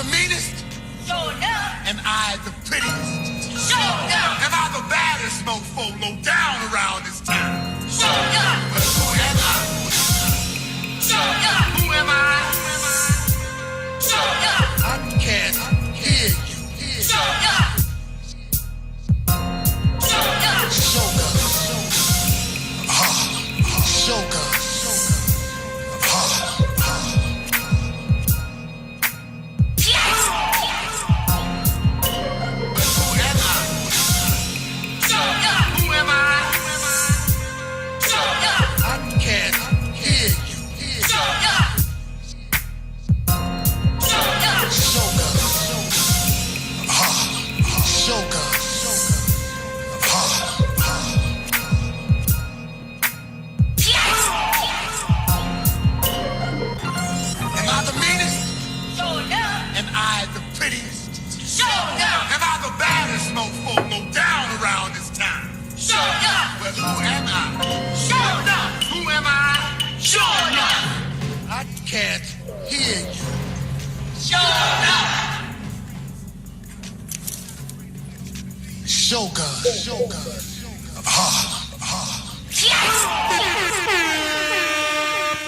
the meanest? Sure enough. Am I the prettiest? Sure enough. Am I the baddest mofo low down around this town? Sure enough. But who am I? Sure enough. Who am I? Sure enough. I can't hear you. Sure enough. Sure enough. Sugar. Sugar. Can't hear you. Sure enough. Sugar.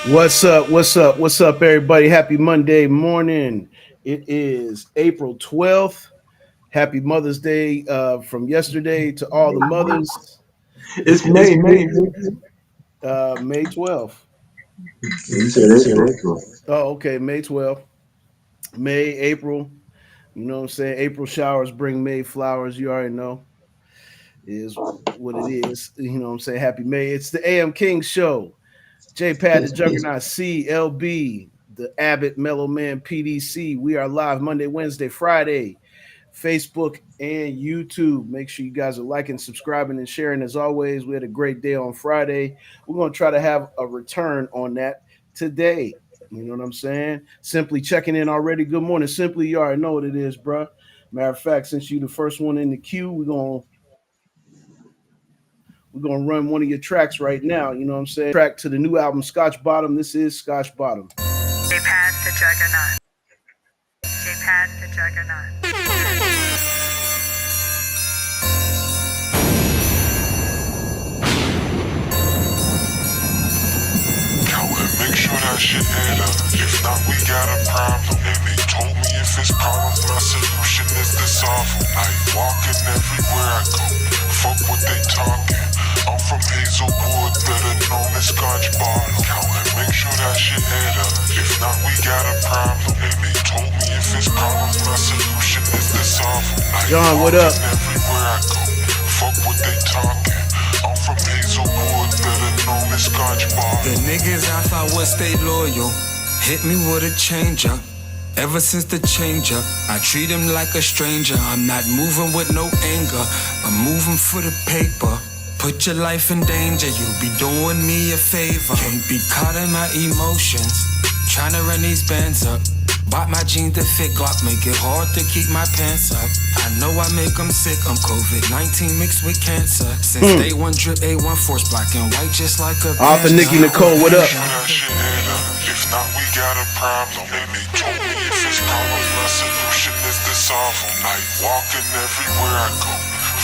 What's up, everybody? Happy Monday morning. It is April 12th. Happy Mother's Day from yesterday to all the mothers. It's May 12th. You said April. Oh, okay, May 12th. May, April. You know what I'm saying? April showers bring May flowers. You already know. Is what it is. You know what I'm saying? Happy May. It's the AM King Show. J-Pad, the Juggernaut, CLB, the Abbott Mello PDC. We are live Monday, Wednesday, Friday, Facebook and YouTube. Make sure you guys are liking, subscribing, and sharing. As always, we had a great day on Friday. We're going to try to have a return on that today. You know what I'm saying? Simply checking in already. Good morning. Simply, you already know what it is, bro. Matter of fact, since you the first one in the queue, we're gonna run one of your tracks right now. You know what I'm saying? Track to the new album, Scotch Bottom. This is Scotch Bottom. J-Pad the Juggernaut. J-Pad the Juggernaut. Make sure that shit add up. If not, we got a problem. And they told me if it's problems, my solution is to solve them. Night walking everywhere I go. Fuck what they talking. I'm from Hazelwood, better known as Scotch Bottom. Make sure that shit add up. If not, we got a problem. And they told me if it's problems, my solution is to solve them. Night John, what up? Everywhere I go. Fuck what they talking. I'm from Hazelwood, better known as Scotch Bottom. The niggas I thought would stay loyal hit me with a change up. Ever since the change up, I treat him like a stranger. I'm not moving with no anger, I'm moving for the paper. Put your life in danger, you'll be doing me a favor. Can't be caught in my emotions, trying to run these bands up. Bought my jeans to fit Glock, make it hard to keep my pants up. I know I make them sick, I'm COVID-19 mixed with cancer. Since day one, drip A1 force black and white just like a Author Nikki Nicole, what up? If not, we got a problem. And they told me if it's problems, my solution is to solve them. Night walking everywhere I go.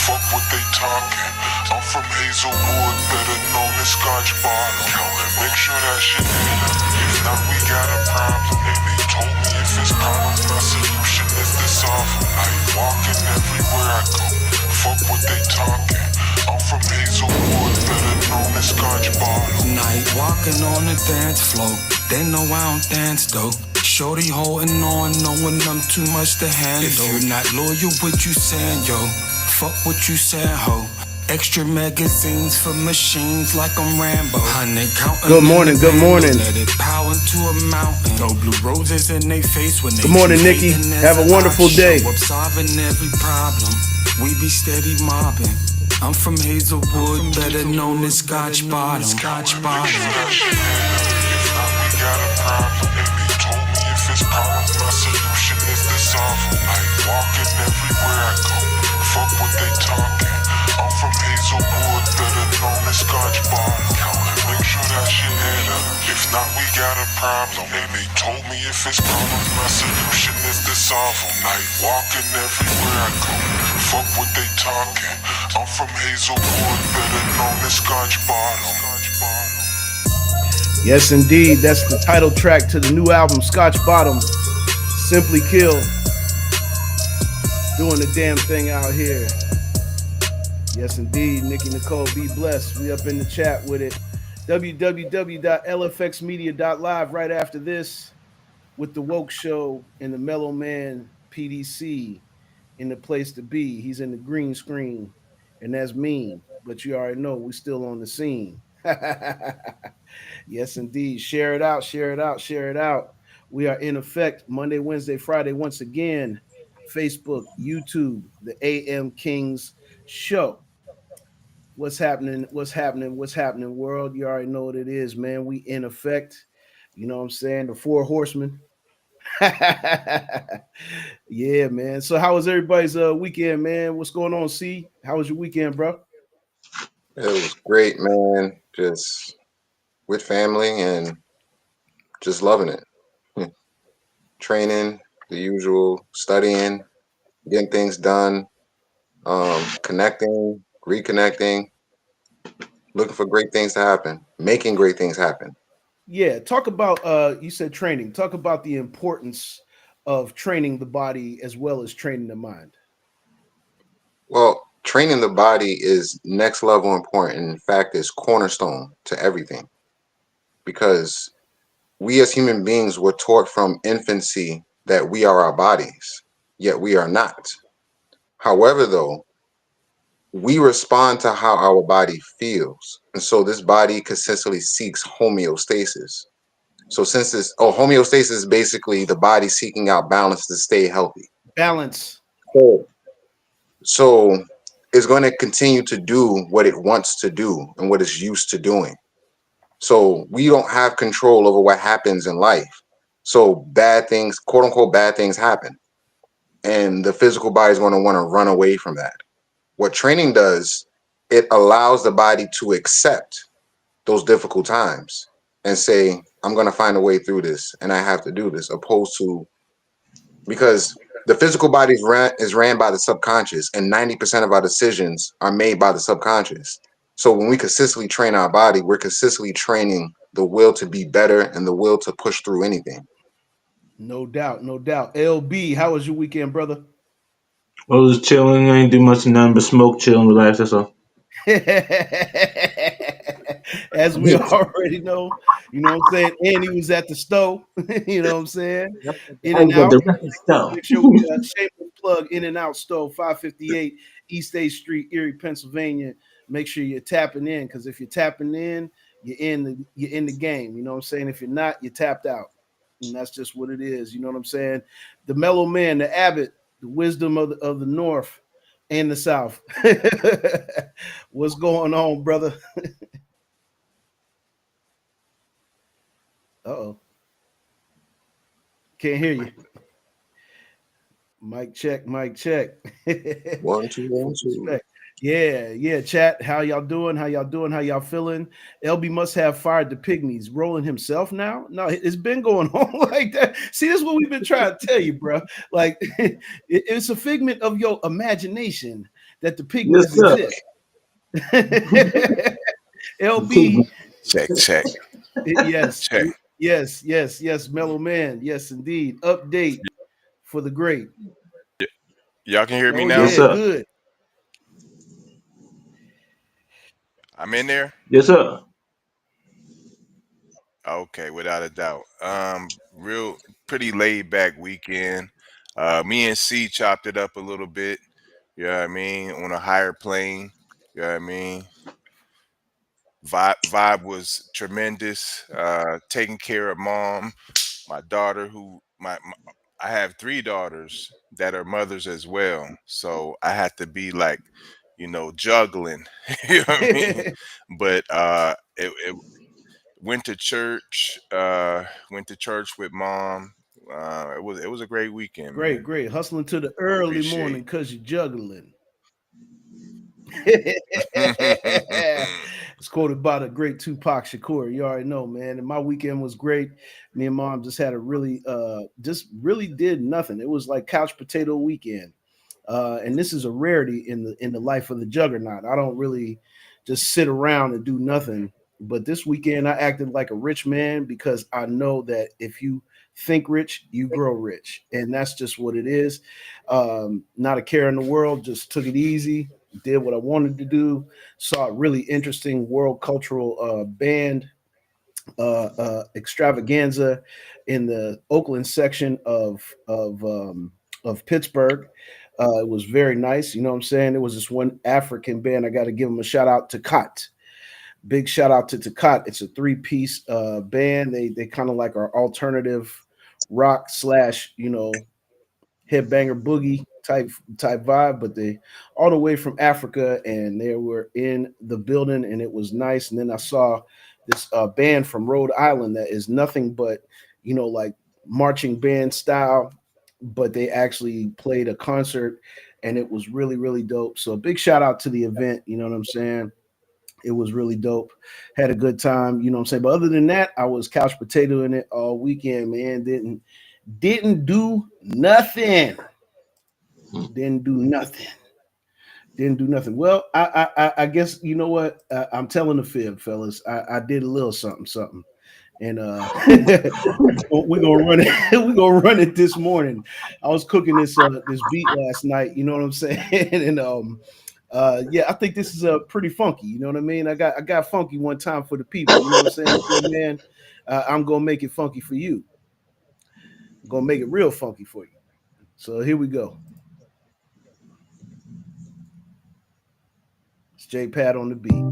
Fuck what they talking. I'm from Hazelwood, better known as Scotch Bottom. Make sure that shit add up. If not, we got a problem. And they told me if it's problems, my solution is to solve them. Night walking everywhere I go. Fuck what they talking. I'm from Hazelwood, better known as Scotch Bottom. Night walking on the dance floor, they know I don't dance though. Shorty holding on, knowing I'm too much to handle. If you're not loyal, what you saying, yo? Fuck what you saying, ho. Extra magazines for machines like I'm Rambo. Honey, counting. Good morning, good morning. Let it power into a mountain. Throw blue roses in their face when they. Good morning, Nikki. Have a wonderful day. Show up solving every problem. We be steady mobbing. I'm from Hazelwood, better known as Scotch Bottom. Scotch Bottom. If not, we got a problem. And they told me if it's problems, my solution is to solve them. Night walking everywhere I go. Fuck what they talking. I'm from Hazelwood, better known as Scotch Bottom. Make sure that shit add up. If not, we got a problem. And they told me if it's problems, my solution is to this off all night. Walking everywhere I go. Fuck what they talking. I'm from Hazelwood, better known as Scotch Bottom. Yes, indeed. That's the title track to the new album, Scotch Bottom. Simply Kill. Doing the damn thing out here. Yes, indeed. Nikki Nicole, be blessed. We up in the chat with it. www.lfxmedia.live right after this with the Woke Show and the Mellow Man PDC in the place to be. He's in the green screen, and that's mean. But you already know we still on the scene. Yes, indeed. Share it out, share it out, share it out. We are in effect Monday, Wednesday, Friday once again. Facebook, YouTube, the AM Kings show. What's happening? What's happening? What's happening, world? You already know what it is, man. We in effect. You know what I'm saying? The four horsemen. Yeah, man. So how was everybody's weekend, man? What's going on, C? How was your weekend, bro? It was great, man. Just with family and just loving it. Training, the usual, studying, getting things done, connecting, reconnecting, looking for great things to happen, making great things happen. Yeah, talk about you said training. Talk about the importance of training the body as well as training the mind. Well, training the body is next level important. In fact, it's cornerstone to everything because we as human beings were taught from infancy that we are our bodies, yet we are not. However, though, we respond to how our body feels. And so this body consistently seeks homeostasis. So since this, homeostasis is basically the body seeking out balance to stay healthy. Balance. So, so it's going to continue to do what it wants to do and what it's used to doing. So we don't have control over what happens in life. So bad things, quote unquote, bad things happen. And the physical body is going to want to run away from that. What training does, it allows the body to accept those difficult times and say, I'm going to find a way through this and I have to do this, opposed to because the physical body is ran by the subconscious and 90% of our decisions are made by the subconscious. So when we consistently train our body, we're consistently training the will to be better and the will to push through anything. No doubt, no doubt. LB, how was your weekend, brother? I was chilling. I ain't do much of nothing but smoke, chill, and relax. That's all. As we already know, you know what I'm saying? And he was at the stove, you know what I'm saying? In I and was at out. the record store. Make sure we shameless plug In and Out Stove, 558 East 8th Street, Erie, Pennsylvania. Make sure you're tapping in because if you're tapping in, you're in the game. You know what I'm saying? If you're not, you're tapped out. And that's just what it is. You know what I'm saying? The mellow man, the abbot, the wisdom of the north and the south. What's going on, brother? Uh-oh. Can't hear you. Mic check, mic check. 1, 2, 1, Full 2. respect. Yeah, yeah, chat. How y'all doing? How y'all doing? How y'all feeling? LB must have fired the pygmies. Rolling himself now? No, it's been going on like that. See, this is what we've been trying to tell you, bro. Like, it's a figment of your imagination that the Yes, pygmies sir. exist. LB, Check, check, yes, check. yes, yes, yes, mellow man. Yes, indeed. Update for the great. Y'all can hear me Oh, now? Yes, yeah, sir. good. I'm in there? Yes, sir. Okay, without a doubt. Real pretty laid back weekend. Me and C chopped it up a little bit, you know what I mean, on a higher plane. You know what I mean? Vibe was tremendous. Taking care of mom, my daughter who my I have three daughters that are mothers as well. So I had to be like, juggling. You know what I mean? But it went to church with mom. It was a great weekend, Great, man. great. Hustling to the early Appreciate. morning because you're juggling. It's quoted by the great Tupac Shakur. You already know, man. And my weekend was great. Me and mom just had a really, just really did nothing. It was like couch potato weekend. And this is a rarity in the life of the juggernaut. I don't really just sit around and do nothing. But this weekend, I acted like a rich man because I know that if you think rich, you grow rich, and that's just what it is. Not a care in the world. Just took it easy. Did what I wanted to do. Saw a really interesting world cultural band extravaganza in the Oakland section of Pittsburgh. It was very nice. You know what I'm saying? There was this one African band. I got to give them a shout out to Cot. Big shout out to Takat. It's a three-piece band. They kind of like our alternative rock slash, headbanger boogie type vibe, but they all the way from Africa, and they were in the building, and it was nice. And then I saw this band from Rhode Island that is nothing but like marching band style, but they actually played a concert, and it was really really dope. So a big shout out to the event. You know what I'm saying? It was really dope. Had a good time. You know what I'm saying? But other than that, I was couch potato in it all weekend, man. Didn't do nothing. Didn't do nothing. Didn't do nothing. Well, I guess you know what? I'm telling the fib, fellas. I did a little something, something, and we're gonna run it. We're gonna run it this morning. I was cooking this beat last night. You know what I'm saying? And yeah, I think this is pretty funky. You know what I mean? I got funky one time for the people. You know what I'm saying, Fib man? I'm gonna make it funky for you. I'm gonna make it real funky for you. So here we go. It's J Pad on the beat.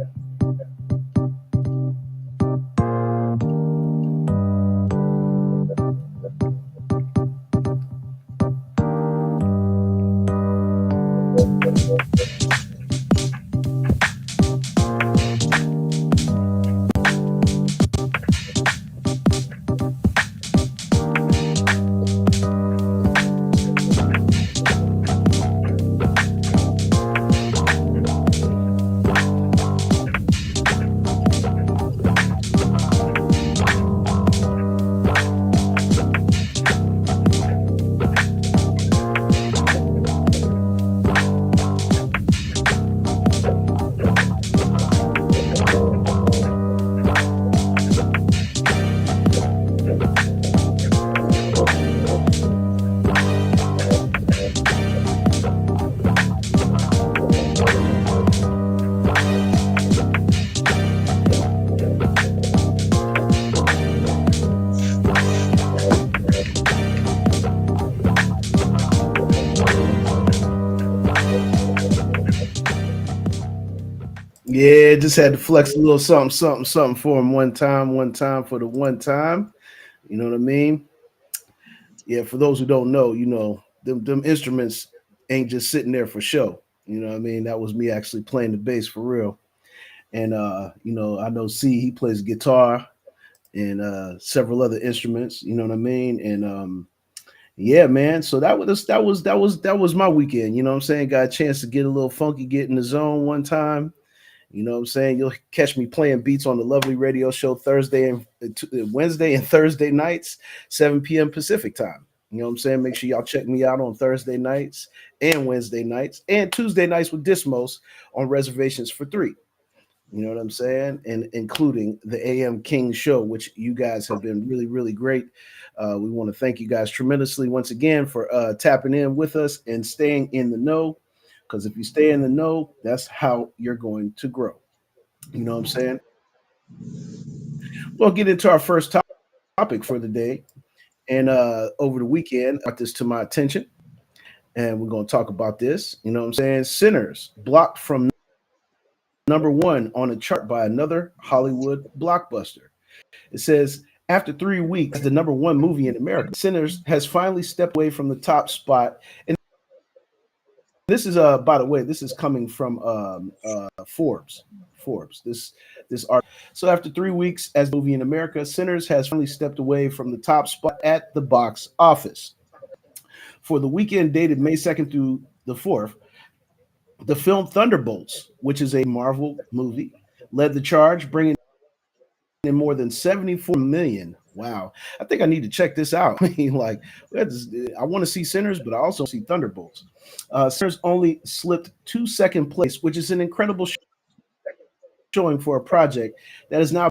Yeah, just had to flex a little something, something, something for him one time for the one time. You know what I mean? Yeah, for those who don't know, them instruments ain't just sitting there for show. You know what I mean? That was me actually playing the bass for real. And I know C he plays guitar and several other instruments, you know what I mean? And yeah, man. So that was my weekend. You know what I'm saying? Got a chance to get a little funky, get in the zone one time. You know what I'm saying? You'll catch me playing beats on the lovely radio show Thursday and Wednesday and Thursday nights, 7 p.m. Pacific time. You know what I'm saying? Make sure y'all check me out on Thursday nights and Wednesday nights and Tuesday nights with Dismos on reservations for three. You know what I'm saying? And including the AM King show, which you guys have been really, really great. We want to thank you guys tremendously once again for tapping in with us and staying in the know. Because if you stay in the know, that's how you're going to grow. You know what I'm saying? We'll get into our first topic for the day. And over the weekend, I brought this to my attention. And we're going to talk about this. You know what I'm saying? Sinners blocked from number one on a chart by another Hollywood blockbuster. It says, after 3 weeks, the number one movie in America, Sinners has finally stepped away from the top spot. And this is, by the way, this is coming from Forbes. Forbes. This art. So after 3 weeks as a movie in America, Sinners has finally stepped away from the top spot at the box office. For the weekend dated May 2nd through the 4th, the film Thunderbolts, which is a Marvel movie, led the charge, bringing in more than 74 million. Wow. I think I need to check this out. I mean, like, I want to see Sinners, but I also see Thunderbolts. Sinners only slipped to second place, which is an incredible showing for a project that is now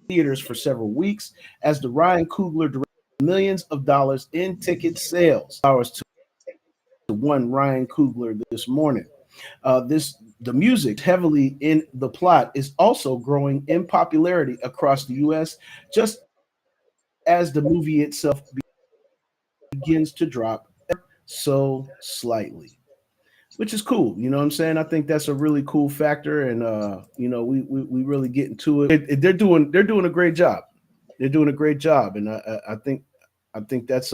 theaters for several weeks as the Ryan Coogler directed millions of dollars in ticket sales. Hours to one Ryan Coogler this morning. The music heavily in the plot is also growing in popularity across the U.S. just as the movie itself begins to drop so slightly, which is cool. You know what I'm saying? I think that's a really cool factor, and we really get into it. They're doing a great job. They're doing a great job, and I think that's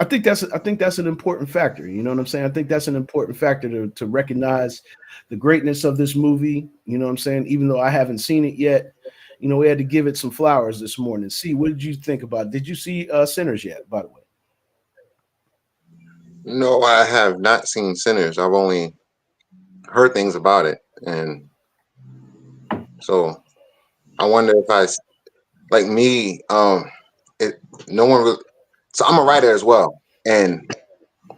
I think that's an important factor. You know what I'm saying? I think that's an important factor to recognize the greatness of this movie. You know what I'm saying? Even though I haven't seen it yet, we had to give it some flowers this morning. See, what did you think about it? Did you see Sinners yet, by the way? No, I have not seen Sinners. I've only heard things about it, and so I wonder if like me, it no one really. So I'm a writer as well, and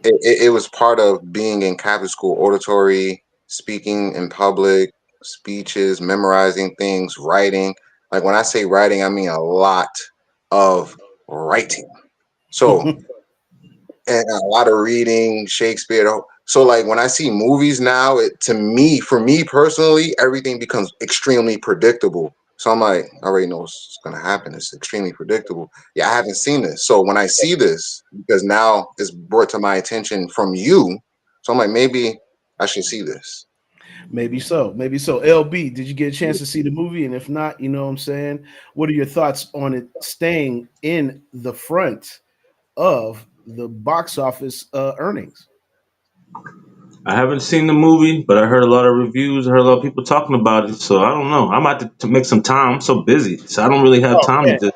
it was part of being in Catholic school, auditory, speaking in public, speeches, memorizing things, writing. Like when I say writing, I mean a lot of writing. So and a lot of reading Shakespeare. So like when I see movies now, to me, for me personally, everything becomes extremely predictable. So I'm like, I already know what's gonna happen. It's extremely predictable. Yeah, I haven't seen this. So when I see this, because now it's brought to my attention from you, so I'm like, maybe I should see this. Maybe so. Maybe so. LB, did you get a chance to see the movie? And if not, you know what I'm saying? What are your thoughts on it staying in the front of the box office earnings? I haven't seen the movie, but I heard a lot of reviews. I heard a lot of people talking about it. So I don't know. I might have to make some time. I'm so busy, so I don't really have Oh time to man, just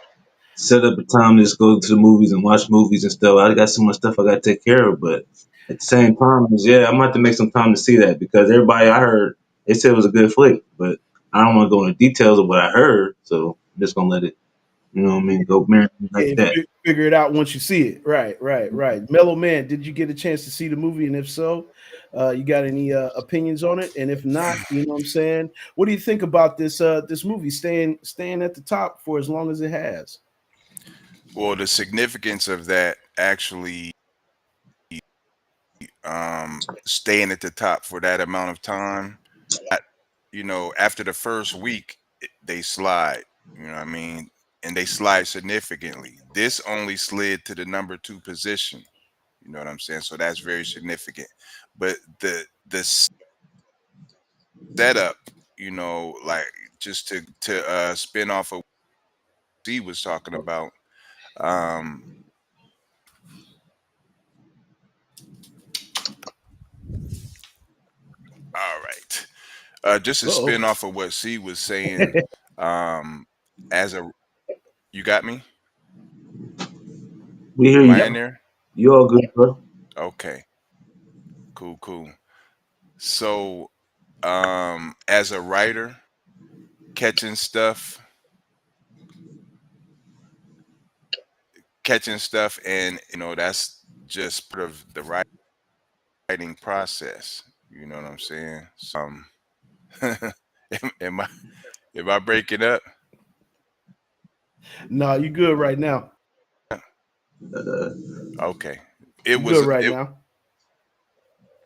set up a time to just go to the movies and watch movies and stuff. I got so much stuff I got to take care of. But at the same time, yeah, I'm gonna have to make some time to see that because everybody I heard they said it was a good flick, but I don't want to go into details of what I heard. So I'm just gonna let it, what I mean, go marinate like yeah, that. figure it out once you see it. Right, right, right. Mellow Man, did you get a chance to see the movie? And if so, you got any opinions on it? And if not, you know what I'm saying? What do you think about this movie staying at the top for as long as it has? Well, the significance of that actually staying at the top for that amount of time, at, after the first week, they slide, you know what I mean? And they slide significantly. This only slid to the number two position, you know what I'm saying? So that's very significant. But the setup, like just to spin off of what he was talking about, um, all right. Just to Uh-oh. spin off of what C was saying, um, as a you got me? We hear Am you. I in Yep. there? You all good, bro? Okay, cool, cool. So, as a writer, catching stuff, and that's just part of the writing process. You know what I'm saying? Am I breaking up? No, you good right now. Okay. It You good was right it now.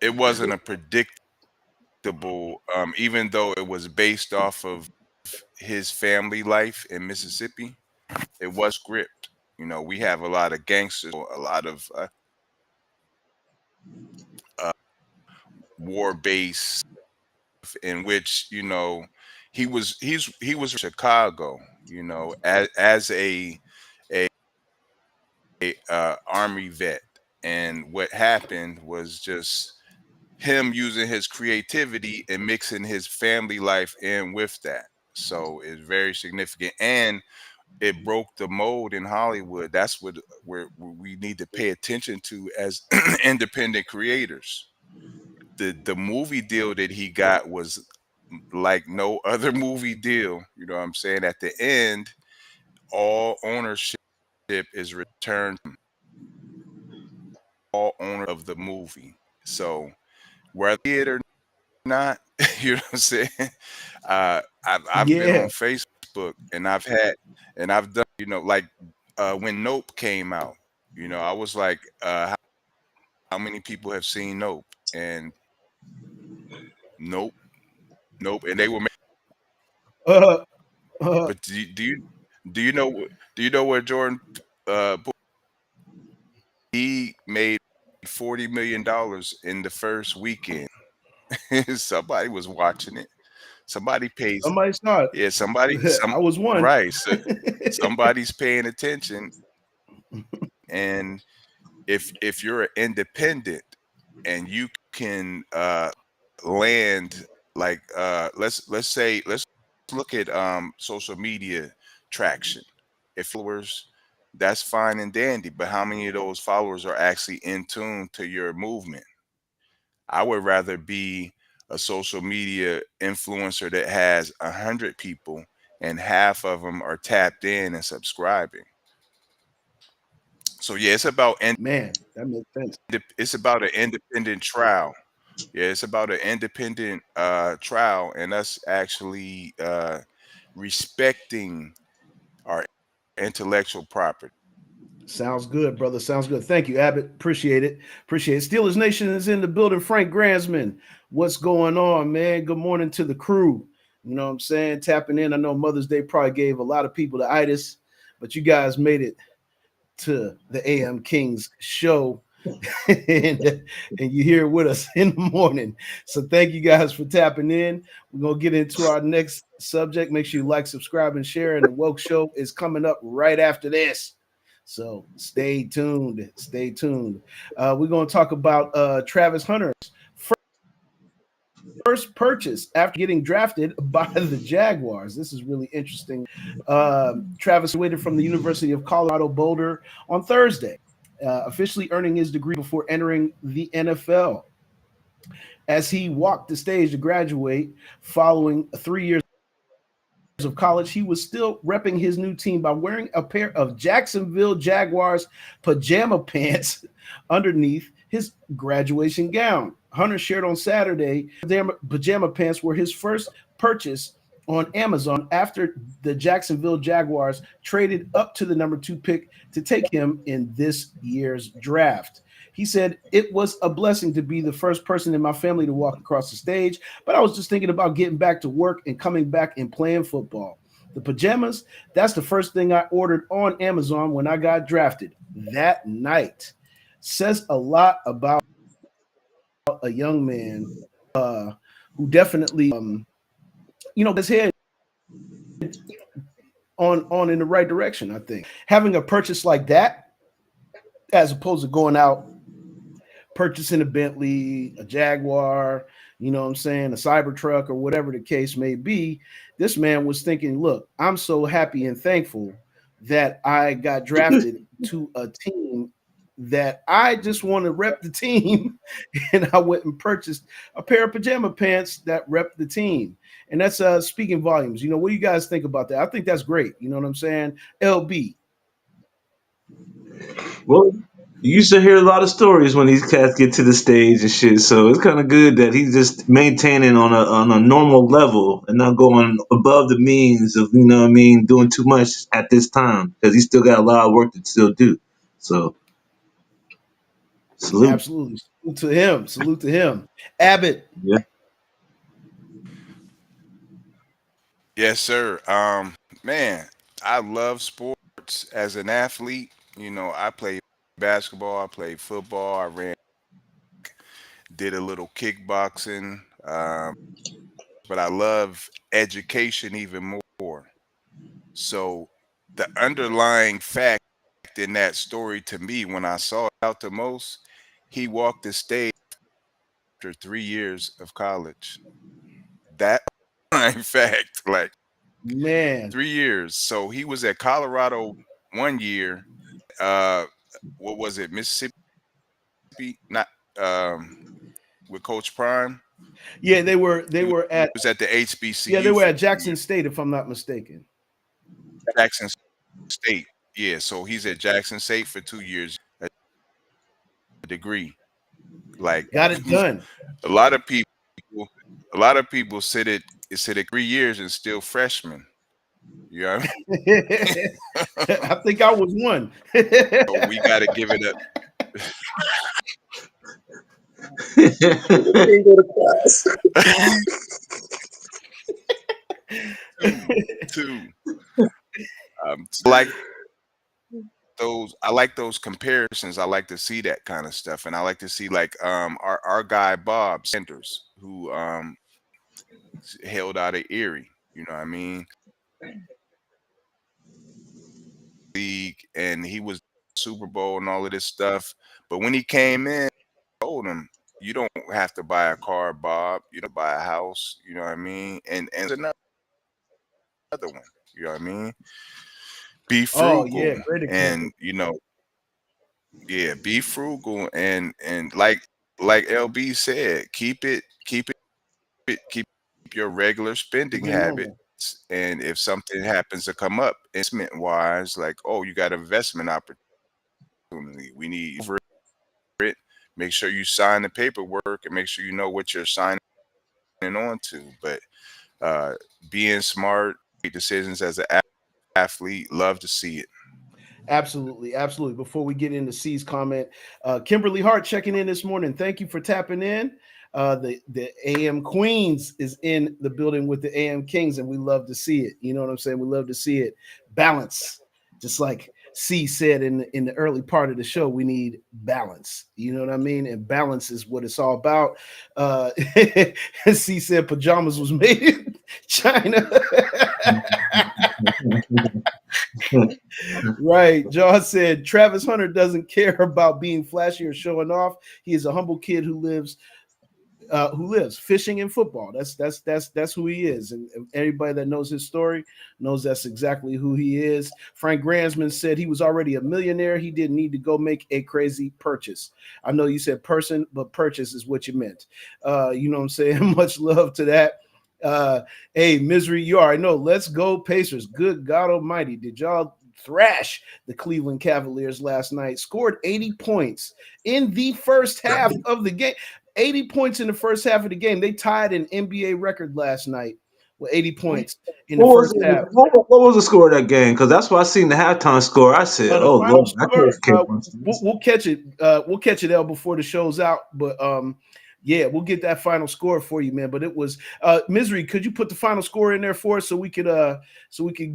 it wasn't a predictable, even though it was based off of his family life in Mississippi. It was script. We have a lot of gangsters, a lot of uh, war base in which he was Chicago. As a army vet, and what happened was just him using his creativity and mixing his family life in with that. So it's very significant, and it broke the mold in Hollywood. That's where we need to pay attention to as independent creators. The movie deal that he got was like no other movie deal. You know what I'm saying? At the end, all ownership is returned to all owner of the movie. So whether it or not, you know what I'm saying? I've been Yeah. on Facebook and I've done, like when Nope came out, I was like, how many people have seen Nope? And Nope, Nope, and they were. Uh, uh, But do you know where Jordan he made $40 million in the first weekend? Somebody was watching it. Somebody pays. somebody saw Yeah, somebody it. I was one. right. So somebody's paying attention, and if you're an independent and you can land like let's say let's look at social media traction. If followers, that's fine and dandy, but how many of those followers are actually in tune to your movement? I would rather be a social media influencer that has 100 people and half of them are tapped in and subscribing. So yeah, Man, that makes sense. it's about an independent trial. Yeah, it's about an independent trial and us actually respecting our intellectual property. Sounds good, brother. Sounds good. Thank you, Abbott. Appreciate it. Appreciate it. Steelers Nation is in the building. Frank Gransman, what's going on, man? Good morning to the crew. You know what I'm saying? Tapping in. I know Mother's Day probably gave a lot of people the itis, but you guys made it to the AM Kings show. and you're here with us in the morning. So thank you guys for tapping in. We're gonna get into our next subject. Make sure you like, subscribe, and share. And the Woke Show is coming up right after this. So stay tuned. Stay tuned. We're gonna talk about Travis Hunter's first purchase after getting drafted by the Jaguars. This is really interesting. Travis waited from the University of Colorado Boulder on Thursday, officially earning his degree before entering the NFL. As he walked the stage to graduate following 3 years of college, he was still repping his new team by wearing a pair of Jacksonville Jaguars pajama pants underneath his graduation gown. Hunter shared on Saturday, pajama pants were his first purchase on Amazon after the Jacksonville Jaguars traded up to the number 2 pick to take him in this year's draft. He said, "It was a blessing to be the first person in my family to walk across the stage, but I was just thinking about getting back to work and coming back and playing football. The pajamas, that's the first thing I ordered on Amazon when I got drafted that night." Says a lot about a young man who definitely, his head on in the right direction. I think having a purchase like that, as opposed to going out purchasing a Bentley, a Jaguar, you know what I'm saying, a Cybertruck or whatever the case may be, this man was thinking, look, I'm so happy and thankful that I got drafted to a team that I just want to rep the team. And I went and purchased a pair of pajama pants that rep the team. And that's speaking volumes. What do you guys think about that? I think that's great. You know what I'm saying? LB. Well, you used to hear a lot of stories when these cats get to the stage and shit. So it's kind of good that he's just maintaining on a normal level and not going above the means of what I mean, doing too much at this time because he's still got a lot of work to still do. So salute. Absolutely. Salute to him. Salute to him. Abbott. Yeah. Yes, sir. Man, I love sports as an athlete. I played basketball, I played football, I did a little kickboxing, but I love education even more. So the underlying fact in that story to me, when I saw it out the most, he walked the stage after 3 years of college. That in fact, like Man. 3 years. So he was at Colorado one year. What was it, Mississippi? Not. with Coach Prime. Yeah, they He were at was at the they HBCU were for at 2 years. Jackson State, if I'm not mistaken. Jackson State. Yeah, so he's at Jackson State for 2 years. A degree. Like Got it done. a lot of people, a lot of people sit at 3 years and still freshmen. You know what I think I was one. So we got to give it Can't go to class. a two, two. Like those, I like those comparisons. I like to see that kind of stuff, and I like to see like our guy Bob Sanders, who held out of Erie. You know what I mean? League, and he was Super Bowl and all of this stuff. But when he came in, I told him, "You don't have to buy a car, Bob. You don't buy a house. You know what I mean?" And another one. You know what I mean? Be Oh frugal, yeah, great example. and yeah, be frugal, and like LB said, keep your regular spending Keep it normal. habits. And if something happens to come up, investment wise, like, oh, you got investment opportunity, we need for it. Make sure you sign the paperwork and make sure you know what you're signing on to. But uh, being smart, make decisions as an athlete, love to see it. Absolutely, absolutely. Before we get into C's comment, Kimberly Hart checking in this morning. Thank you for tapping in. The AM Queens is in the building with the AM Kings, and we love to see it. You know what I'm saying? We love to see it. Balance, just like C said in the early part of the show, we need balance. You know what I mean? And balance is what it's all about. Uh, C said pajamas was made in China. Right. John said Travis Hunter doesn't care about being flashy or showing off. He is a humble kid who lives fishing and football. That's who he is. And everybody that knows his story knows that's exactly who he is. Frank Gransman said he was already a millionaire. He didn't need to go make a crazy purchase. I know you said person, but purchase is what you meant. You know what I'm saying? Much love to that. Hey, Misery, you already know. Let's go Pacers. Good God Almighty. Did y'all thrash the Cleveland Cavaliers last night? Scored 80 points in the first half of the game. 80 points in the first half of the game. They tied an NBA record last night with 80 points in the What was first it? half. What was the score of that game? Because that's why I seen the halftime score. I said, The "Oh final Lord, I score, can't kick once this." we'll catch it. We'll catch it out before the show's out. But yeah, we'll get that final score for you, man. But it was Misery. Could you put the final score in there for us so we could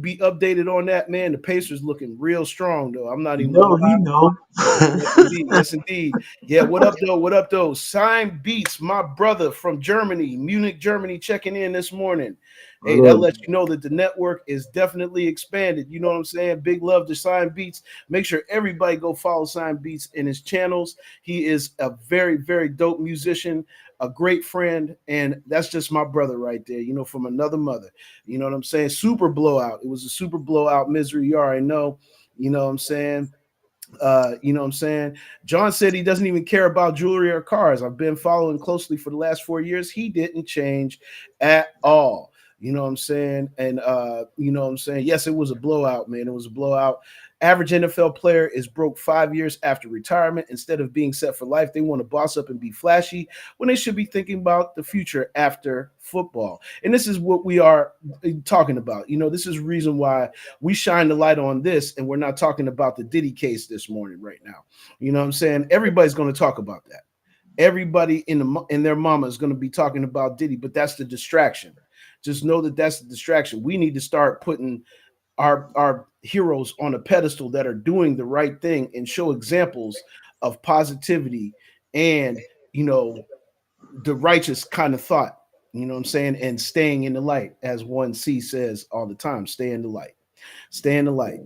be updated on that, man? The Pacers looking real strong though. I'm not even gonna No, lie. he know. Yes, indeed. Yes, indeed. Yeah, what up, though? What up, though? Sign Beats, my brother from Germany, Munich, Germany, checking in this morning. Hey, that Look, lets you know that the network is definitely expanded. You know what I'm saying? Big love to Sign Beats. Make sure everybody go follow Sign Beats in his channels. He is a very, very dope musician, a great friend, and that's just my brother right there, you know, from another mother. You know what I'm saying? Super blowout. It was a super blowout Misery. You already know. You know what I'm saying? You know what I'm saying? John said he doesn't even care about jewelry or cars. I've been following closely for the last 4 years. He didn't change at all. You know what I'm saying? And you know what I'm saying? Yes, it was a blowout, man. It was a blowout. Average NFL player is broke 5 years after retirement. Instead of being set for life, they want to boss up and be flashy when they should be thinking about the future after football. And this is what we are talking about. You know, this is the reason why we shine the light on this, and we're not talking about the Diddy case this morning right now. You know what I'm saying? Everybody's going to talk about that. Everybody in their mama is going to be talking about Diddy, but that's the distraction. Just know that that's the distraction. We need to start putting our heroes on a pedestal that are doing the right thing and show examples of positivity and, you know, the righteous kind of thought. You know what I'm saying? And staying in the light, as one C says all the time, stay in the light. Stay in the light.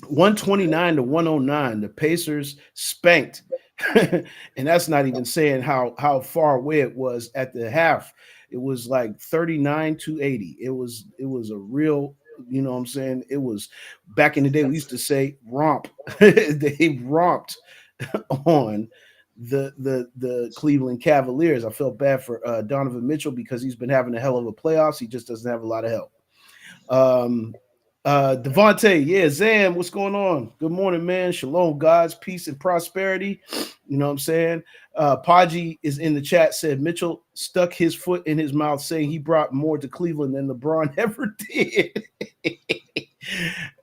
129 to 109. The Pacers spanked. And that's not even saying how far away it was at the half. It was like 39 to 80. It was a real, you know what I'm saying? It was back in the day, we used to say romp. They romped on the Cleveland Cavaliers. I felt bad for Donovan Mitchell because he's been having a hell of a playoffs. He just doesn't have a lot of help. Um, Devontae, yeah, Zan, what's going on? Good morning, man. Shalom, God's peace and prosperity. You know what I'm saying? Paji is in the chat, said Mitchell stuck his foot in his mouth, saying he brought more to Cleveland than LeBron ever did.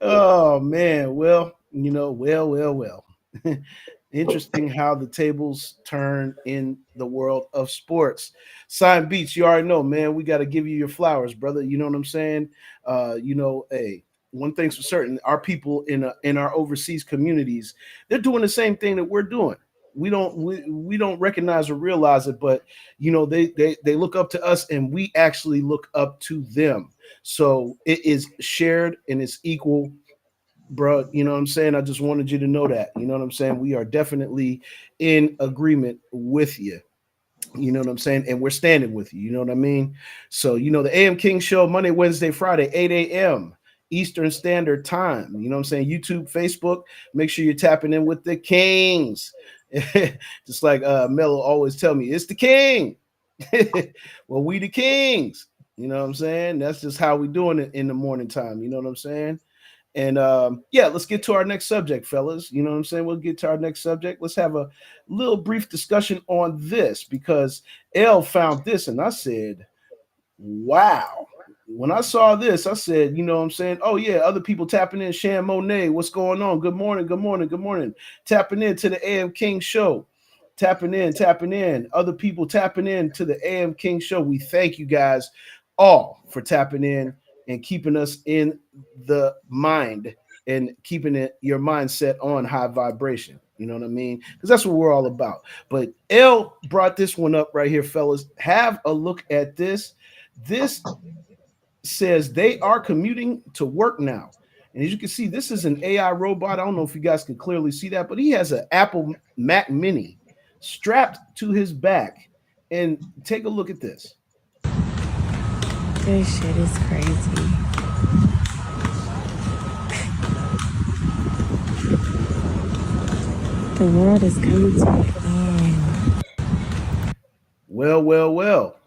Oh man, well, well. Interesting how the tables turn in the world of sports. Sign Beats, you already know, man. We got to give you your flowers, brother. You know what I'm saying? Hey, one thing's for certain: our people in our overseas communities, they're doing the same thing that we're doing. We don't recognize or realize it, but they look up to us, and we actually look up to them. So it is shared and it's equal, bro. You know what I'm saying? I just wanted you to know that. You know what I'm saying? We are definitely in agreement with you. You know what I'm saying? And we're standing with you. You know what I mean? So, the AM King Show, Monday, Wednesday, Friday, 8 a.m. Eastern Standard Time. You know what I'm saying? YouTube, Facebook. Make sure you're tapping in with the Kings. Just like Mello always tell me, it's the King. Well, we the Kings. You know what I'm saying? That's just how we doing it in the morning time. You know what I'm saying? And yeah, let's get to our next subject, fellas. You know what I'm saying? We'll get to our next subject. Let's have a little brief discussion on this because L found this and I said, wow. When I saw this, I said, you know what I'm saying? Oh, yeah, other people tapping in. Shan Monet, what's going on? Good morning, good morning, good morning. Tapping in to the AM King Show. Tapping in. Other people tapping in to the AM King Show. We thank you guys all for tapping in and keeping us in the mind and keeping your mindset on high vibration. You know what I mean? Because that's what we're all about. But L brought this one up right here, fellas. Have a look at this. This says they are commuting to work now. And as you can see, this is an AI robot. I don't know if you guys can clearly see that, but he has an Apple Mac Mini strapped to his back. And take a look at this. This shit is crazy. The world is coming to an end. Well.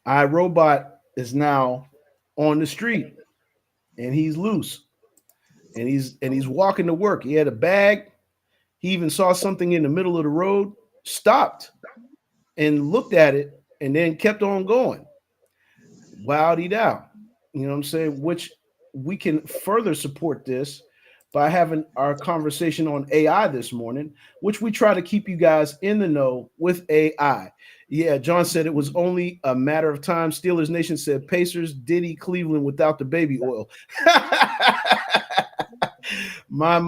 iRobot is now on the street and he's loose. And he's walking to work. He had a bag. He even saw something in the middle of the road, stopped and looked at it, and then kept on going. Wowdy dow. You know what I'm saying? Which we can further support this by having our conversation on AI this morning, which we try to keep you guys in the know with AI. Yeah, John said it was only a matter of time. Steelers Nation said Pacers, Diddy, Cleveland without the baby oil. My.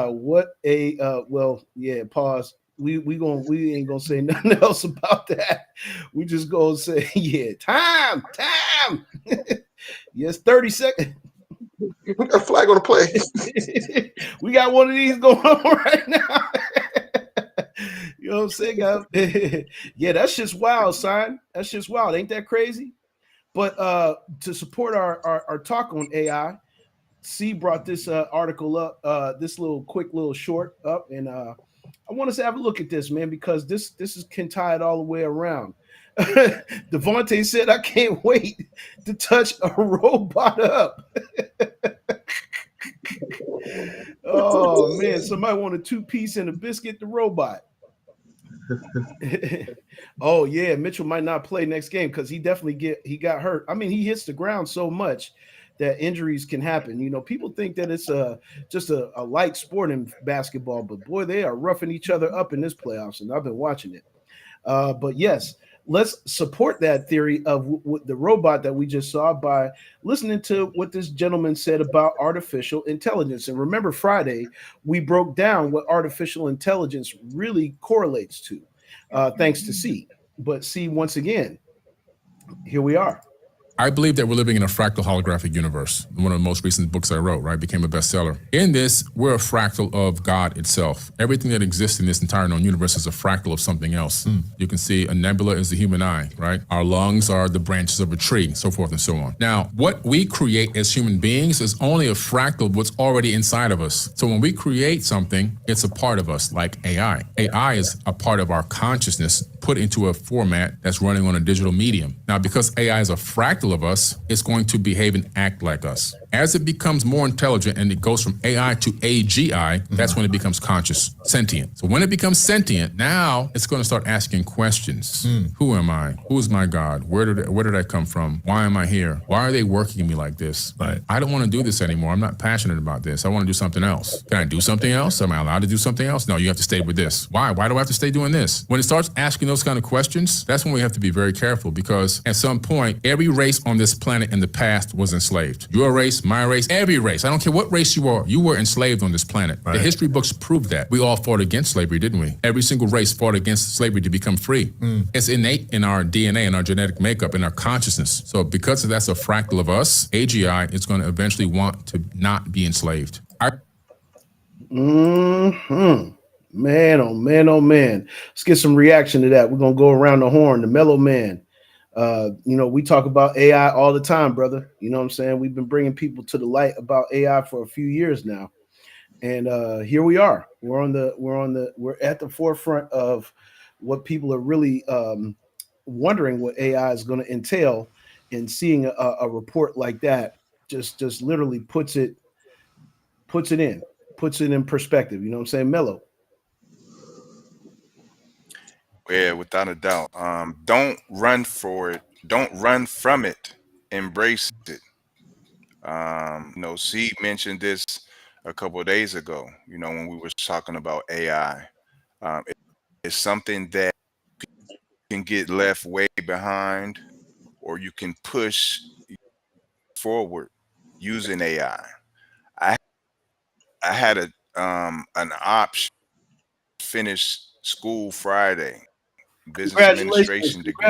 What a well, yeah, pause. We ain't gonna say nothing else about that. We just gonna say, yeah, time. Yes, 30 seconds. We got a flag on the play. We got one of these going on right now. You know what I'm saying, guys? Yeah, that's just wild, son. That's just wild. Ain't that crazy? But to support our talk on AI, C brought this article up, this little quick little short up, and I want us to have a look at this, man, because this can tie it all the way around. Devontae said, "I can't wait to touch a robot up." Oh man, somebody want a 2-piece and a biscuit. The robot. Oh yeah, Mitchell might not play next game because he got hurt. I mean, he hits the ground so much that injuries can happen. People think that it's just a light sport in basketball, but boy, they are roughing each other up in this playoffs, and I've been watching it. But yes, let's support that theory of the robot that we just saw by listening to what this gentleman said about artificial intelligence. And remember, Friday, we broke down what artificial intelligence really correlates to, thanks to C. But C, once again, here we are. I believe that we're living in a fractal holographic universe. One of the most recent books I wrote, right, became a bestseller. In this, we're a fractal of God itself. Everything that exists in this entire known universe is a fractal of something else. You can see a nebula is the human eye, right? Our lungs are the branches of a tree, so forth and so on. Now, what we create as human beings is only a fractal of what's already inside of us. So when we create something, it's a part of us, like AI. AI is a part of our consciousness put into a format that's running on a digital medium. Now, because AI is a fractal of us, it's going to behave and act like us. As it becomes more intelligent and it goes from AI to AGI, that's when it becomes conscious, sentient. So when it becomes sentient, now it's going to start asking questions. Who am I? Who is my God? Where did I come from? Why am I here? Why are they working me like this? Right. I don't want to do this anymore. I'm not passionate about this. I want to do something else. Can I do something else? Am I allowed to do something else? No, you have to stay with this. Why? Why do I have to stay doing this? When it starts asking those kind of questions, that's when we have to be very careful, because at some point, every race on this planet in the past was enslaved. Your race, my race, every race. I don't care what race you are. You were enslaved on this planet. Right. The history books prove that. We all fought against slavery, didn't we? Every single race fought against slavery to become free. It's innate in our DNA, in our genetic makeup, in our consciousness. So because that's a fractal of us, AGI is going to eventually want to not be enslaved. Man, oh man, oh man. Let's get some reaction to that. We're gonna go around the horn. The Mellow Man. We talk about AI all the time, brother. You know what I'm saying? We've been bringing people to the light about AI for a few years now, and here we are. We're at the forefront of what people are really wondering what AI is going to entail. And seeing a report like that just literally puts it in perspective. You know what I'm saying, Mellow? Yeah, without a doubt. Don't run for it. Don't run from it. Embrace it. C mentioned this a couple of days ago. When we were talking about AI, it's something that can get left way behind, or you can push forward using AI. I had an option finish school Friday, business administration degree.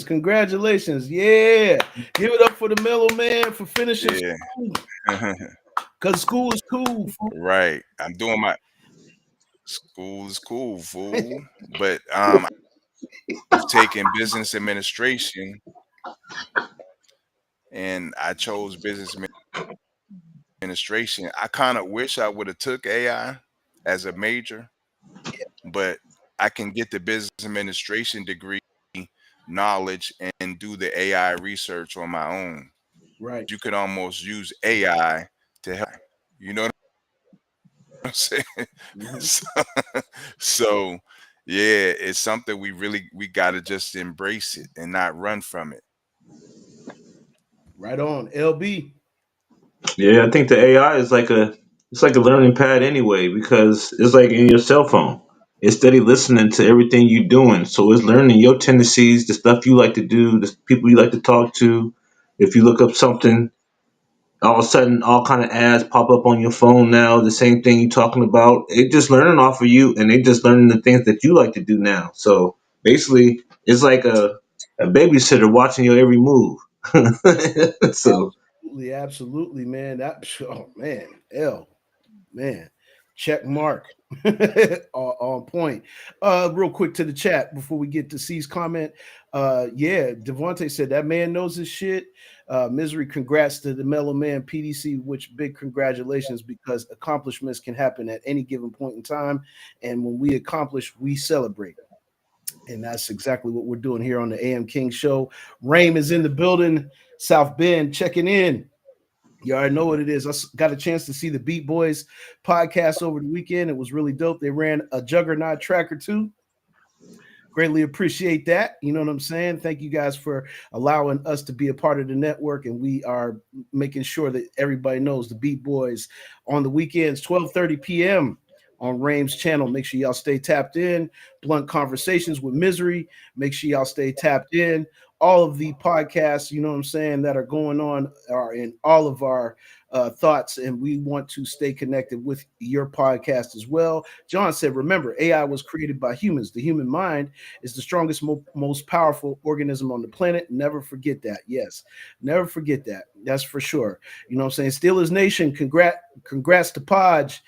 Congratulations. Yeah. Give it up for the Mellow Man for finishing Yeah. school. Because school is cool. Right. I'm doing my school is cool, fool. But I've taken business administration, and I chose business administration. I kind of wish I would have took AI as a major, but I can get the business administration degree knowledge and do the AI research on my own. Right. You could almost use AI to help. You know what I'm saying? So, so, yeah, it's something we got to just embrace it and not run from it. Right on. LB. Yeah, I think the AI is like a learning pad anyway, because it's like in your cell phone. It's steady listening to everything you're doing. So it's learning your tendencies, the stuff you like to do, the people you like to talk to. If you look up something, all of a sudden all kind of ads pop up on your phone now, the same thing you're talking about. It just learning off of you, and they just learning the things that you like to do now. So basically it's like a babysitter watching your every move. So Absolutely, man. Oh man, check mark. On point. Real quick to the chat before we get to C's comment. Yeah, Devontae said that man knows his shit. Misery, congrats to the Mellow Man PDC, which big congratulations, because accomplishments can happen at any given point in time. And when we accomplish, we celebrate. And that's exactly what we're doing here on the AM King Show. Rame is in the building. South Bend checking in. You already know what it is. I got a chance to see the Beat Boys podcast over the weekend. It was really dope. They ran a Juggernaut tracker too. Greatly appreciate that. You know what I'm saying? Thank you guys for allowing us to be a part of the network, and we are making sure that everybody knows the Beat Boys on the weekends, 12:30 p.m. on Rame's channel. Make sure y'all stay tapped in. Blunt Conversations with Misery. Make sure y'all stay tapped in. All of the podcasts, you know what I'm saying, that are going on are in all of our thoughts, and we want to stay connected with your podcast as well. John said, remember, AI was created by humans. The human mind is the strongest, most powerful organism on the planet. Never forget that. Yes, never forget that. That's for sure. You know what I'm saying? Steelers Nation, congrats to Podge.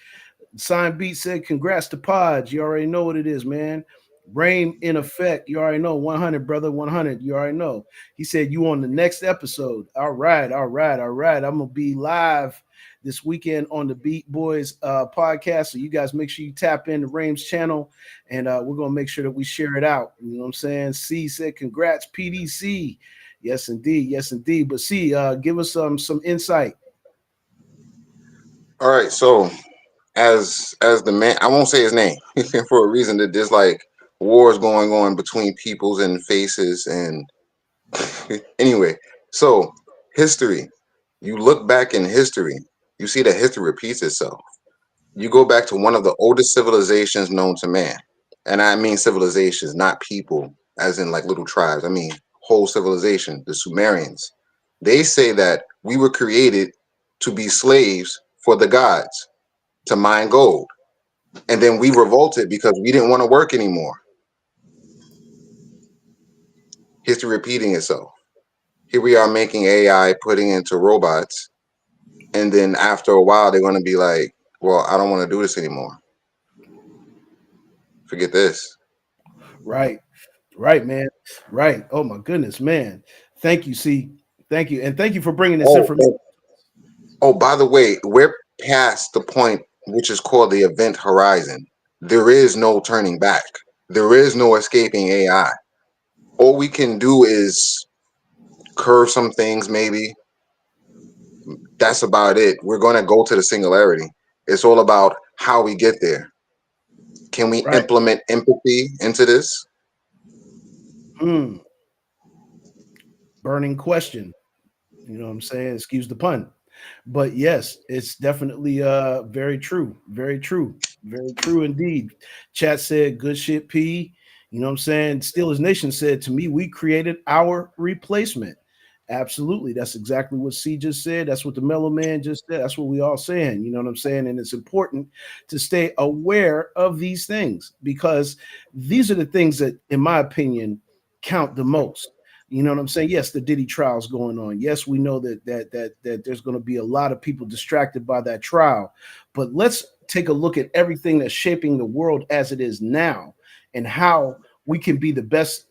Sign Beat said, congrats to Podge. You already know what it is, man. Rain in effect. You already know. 100, brother. 100. You already know. He said, you on the next episode. All right. All right. All right. I'm going to be live this weekend on the Beat Boys podcast. So you guys make sure you tap into Rain's channel, and we're going to make sure that we share it out. You know what I'm saying? C said, congrats, PDC. Yes, indeed. Yes, indeed. But C, give us some insight. All right, so as the man, I won't say his name for a reason, that there's like wars going on between peoples and faces, and anyway, so history. You look back in history, you see that history repeats itself. You go back to one of the oldest civilizations known to man, and I mean civilizations, not people, as in like little tribes. I mean whole civilization. The Sumerians. They say that we were created to be slaves for the gods, to mine gold. And then we revolted because we didn't want to work anymore. History repeating itself. Here we are making AI, putting into robots. And then after a while, they're going to be like, well, I don't want to do this anymore. Forget this. Right. Right, man. Right. Oh, my goodness, man. Thank you, C. Thank you. And thank you for bringing this information. Oh, by the way, we're past the point which is called the event horizon. There is no turning back. There is no escaping AI. All we can do is curve some things, maybe. That's about it. We're going to go to the singularity. It's all about how we get there. Can we implement empathy into this? Burning question. You know what I'm saying? Excuse the pun. But yes, it's definitely very true. Very true. Very true indeed. Chat said, good shit, P. You know what I'm saying? Steelers Nation said, to me, we created our replacement. Absolutely. That's exactly what C just said. That's what the Mellow Man just said. That's what we all saying. You know what I'm saying? And it's important to stay aware of these things, because these are the things that, in my opinion, count the most. You know what I'm saying? Yes, the Diddy trial's going on. Yes, we know that there's going to be a lot of people distracted by that trial. But let's take a look at everything that's shaping the world as it is now, and how we can be the best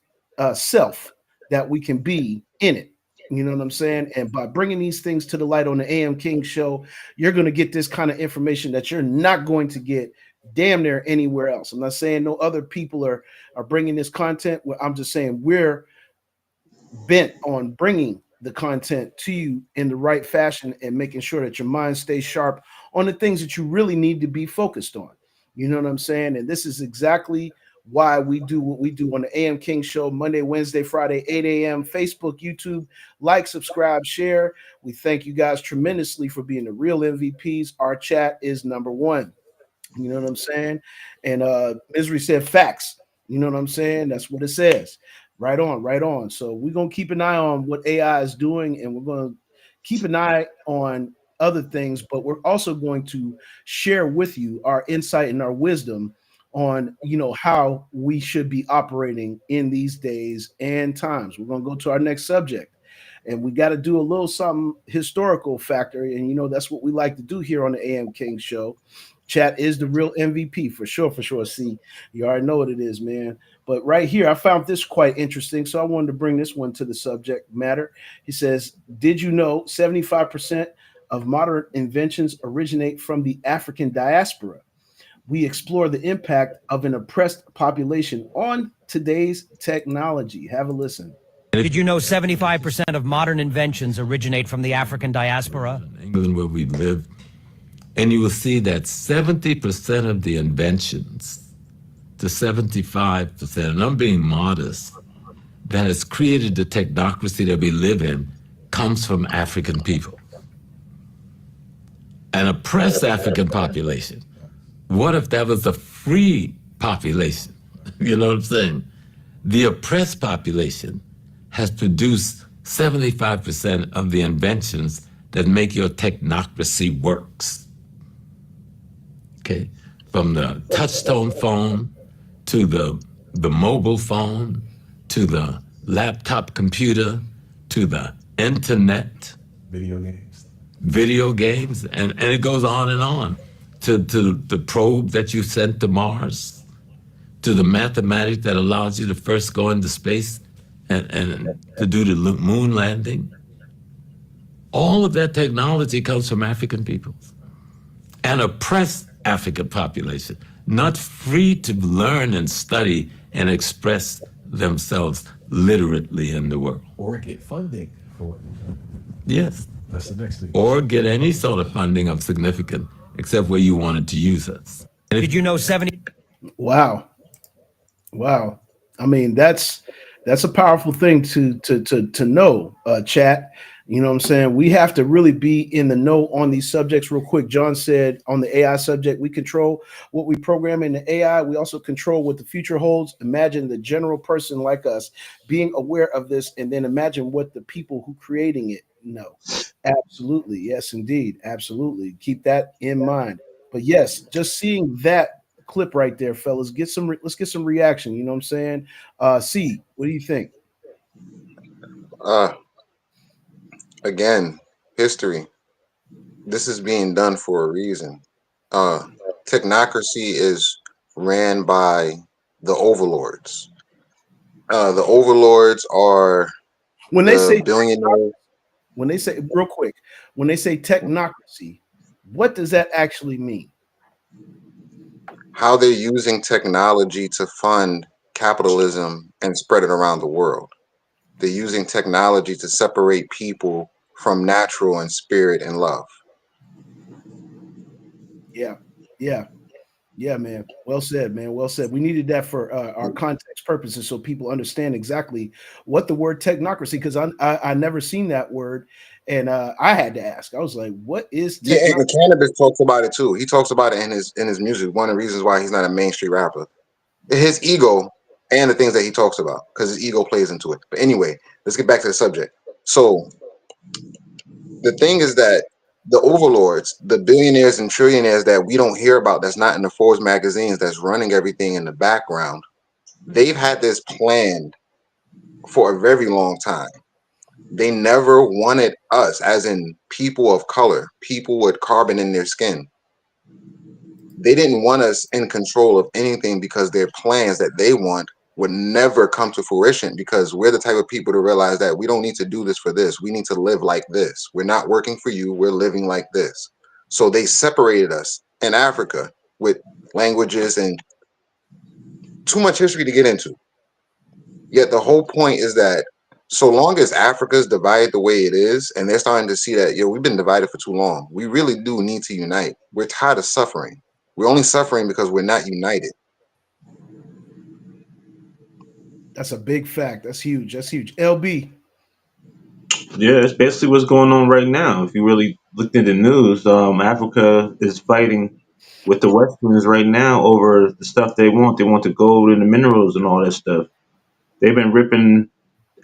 self that we can be in it. You know what I'm saying? And by bringing these things to the light on the AM King show, you're going to get this kind of information that you're not going to get damn near anywhere else. I'm not saying no other people are bringing this content. I'm just saying we're bent on bringing the content to you in the right fashion and making sure that your mind stays sharp on the things that you really need to be focused on. You know what I'm saying? And this is exactly why we do what we do on the AM King show, Monday, Wednesday, Friday, 8 a.m., Facebook, YouTube. Like, subscribe, share. We thank you guys tremendously for being the real MVPs. Our chat is number one. You know what I'm saying? And Misery said facts. You know what I'm saying? That's what it says. Right on, right on. So we're going to keep an eye on what AI is doing, and we're going to keep an eye on other things, but we're also going to share with you our insight and our wisdom on, you know, how we should be operating in these days and times. We're going to go to our next subject, and we got to do a little something historical factor, and you know that's what we like to do here on the AM King show. Chat is the real MVP for sure, for sure. See, you already know what it is, man. But right here, I found this quite interesting, so I wanted to bring this one to the subject matter. He says, did you know 75% of modern inventions originate from the African diaspora? We explore the impact of an oppressed population on today's technology. Have a listen. Did you know 75% of modern inventions originate from the African diaspora? England, where we live. And you will see that 70% of the inventions to 75%, and I'm being modest, that has created the technocracy that we live in comes from African people. An oppressed African population. What if that was a free population? You know what I'm saying? The oppressed population has produced 75% of the inventions that make your technocracy works. Okay, from the touchtone phone to the mobile phone to the laptop computer to the internet, video games, and it goes on, to the probe that you sent to Mars, to the mathematics that allows you to first go into space and to do the moon landing. All of that technology comes from African peoples, an oppressed African population, not free to learn and study and express themselves literately in the world. Or get funding for it. Yes. That's the next thing. Or get any sort of funding of significance, except where you wanted to use us. Did you know 70? Wow. Wow. I mean, that's a powerful thing to know, chat. You know what I'm saying? We have to really be in the know on these subjects real quick. John said on the AI subject, we control what we program in the AI. We also control what the future holds. Imagine the general person like us being aware of this, and then imagine what the people who creating it know. Absolutely. Yes, indeed. Absolutely. Keep that in mind. But yes, just seeing that clip right there, fellas, let's get some reaction. You know what I'm saying? C, what do you think? Uh, again, history. This is being done for a reason. Uh, Technocracy is ran by the overlords. The overlords are When they the say billionaires. when they say real quick, when they say technocracy, what does that actually mean? How they're using technology to fund capitalism and spread it around the world. They're using technology to separate people from natural and spirit and love. Yeah, yeah, yeah, man. Well said, man. Well said. We needed that for our context purposes, so people understand exactly what the word technocracy. Because I never seen that word, and I had to ask. I was like, "What is Yeah, and the technocracy?" cannabis talks about it too. He talks about it in his music. One of the reasons why he's not a mainstream rapper, his ego and the things that he talks about, because his ego plays into it. But anyway, let's get back to the subject. So the thing is that the overlords, the billionaires and trillionaires that we don't hear about, that's not in the Forbes magazines, that's running everything in the background, they've had this planned for a very long time. They never wanted us, as in people of color, people with carbon in their skin. They didn't want us in control of anything because their plans that they want would never come to fruition, because we're the type of people to realize that we don't need to do this for this. We need to live like this. We're not working for you. We're living like this. So they separated us in Africa with languages and too much history to get into. Yet the whole point is that so long as Africa's divided the way it is, and they're starting to see that, yo, we've been divided for too long. We really do need to unite. We're tired of suffering. We're only suffering because we're not united. That's a big fact. That's huge. That's huge. LB. Yeah, it's basically what's going on right now. If you really looked at the news, Africa is fighting with the Westerns right now over the stuff they want. They want the gold and the minerals and all that stuff. They've been ripping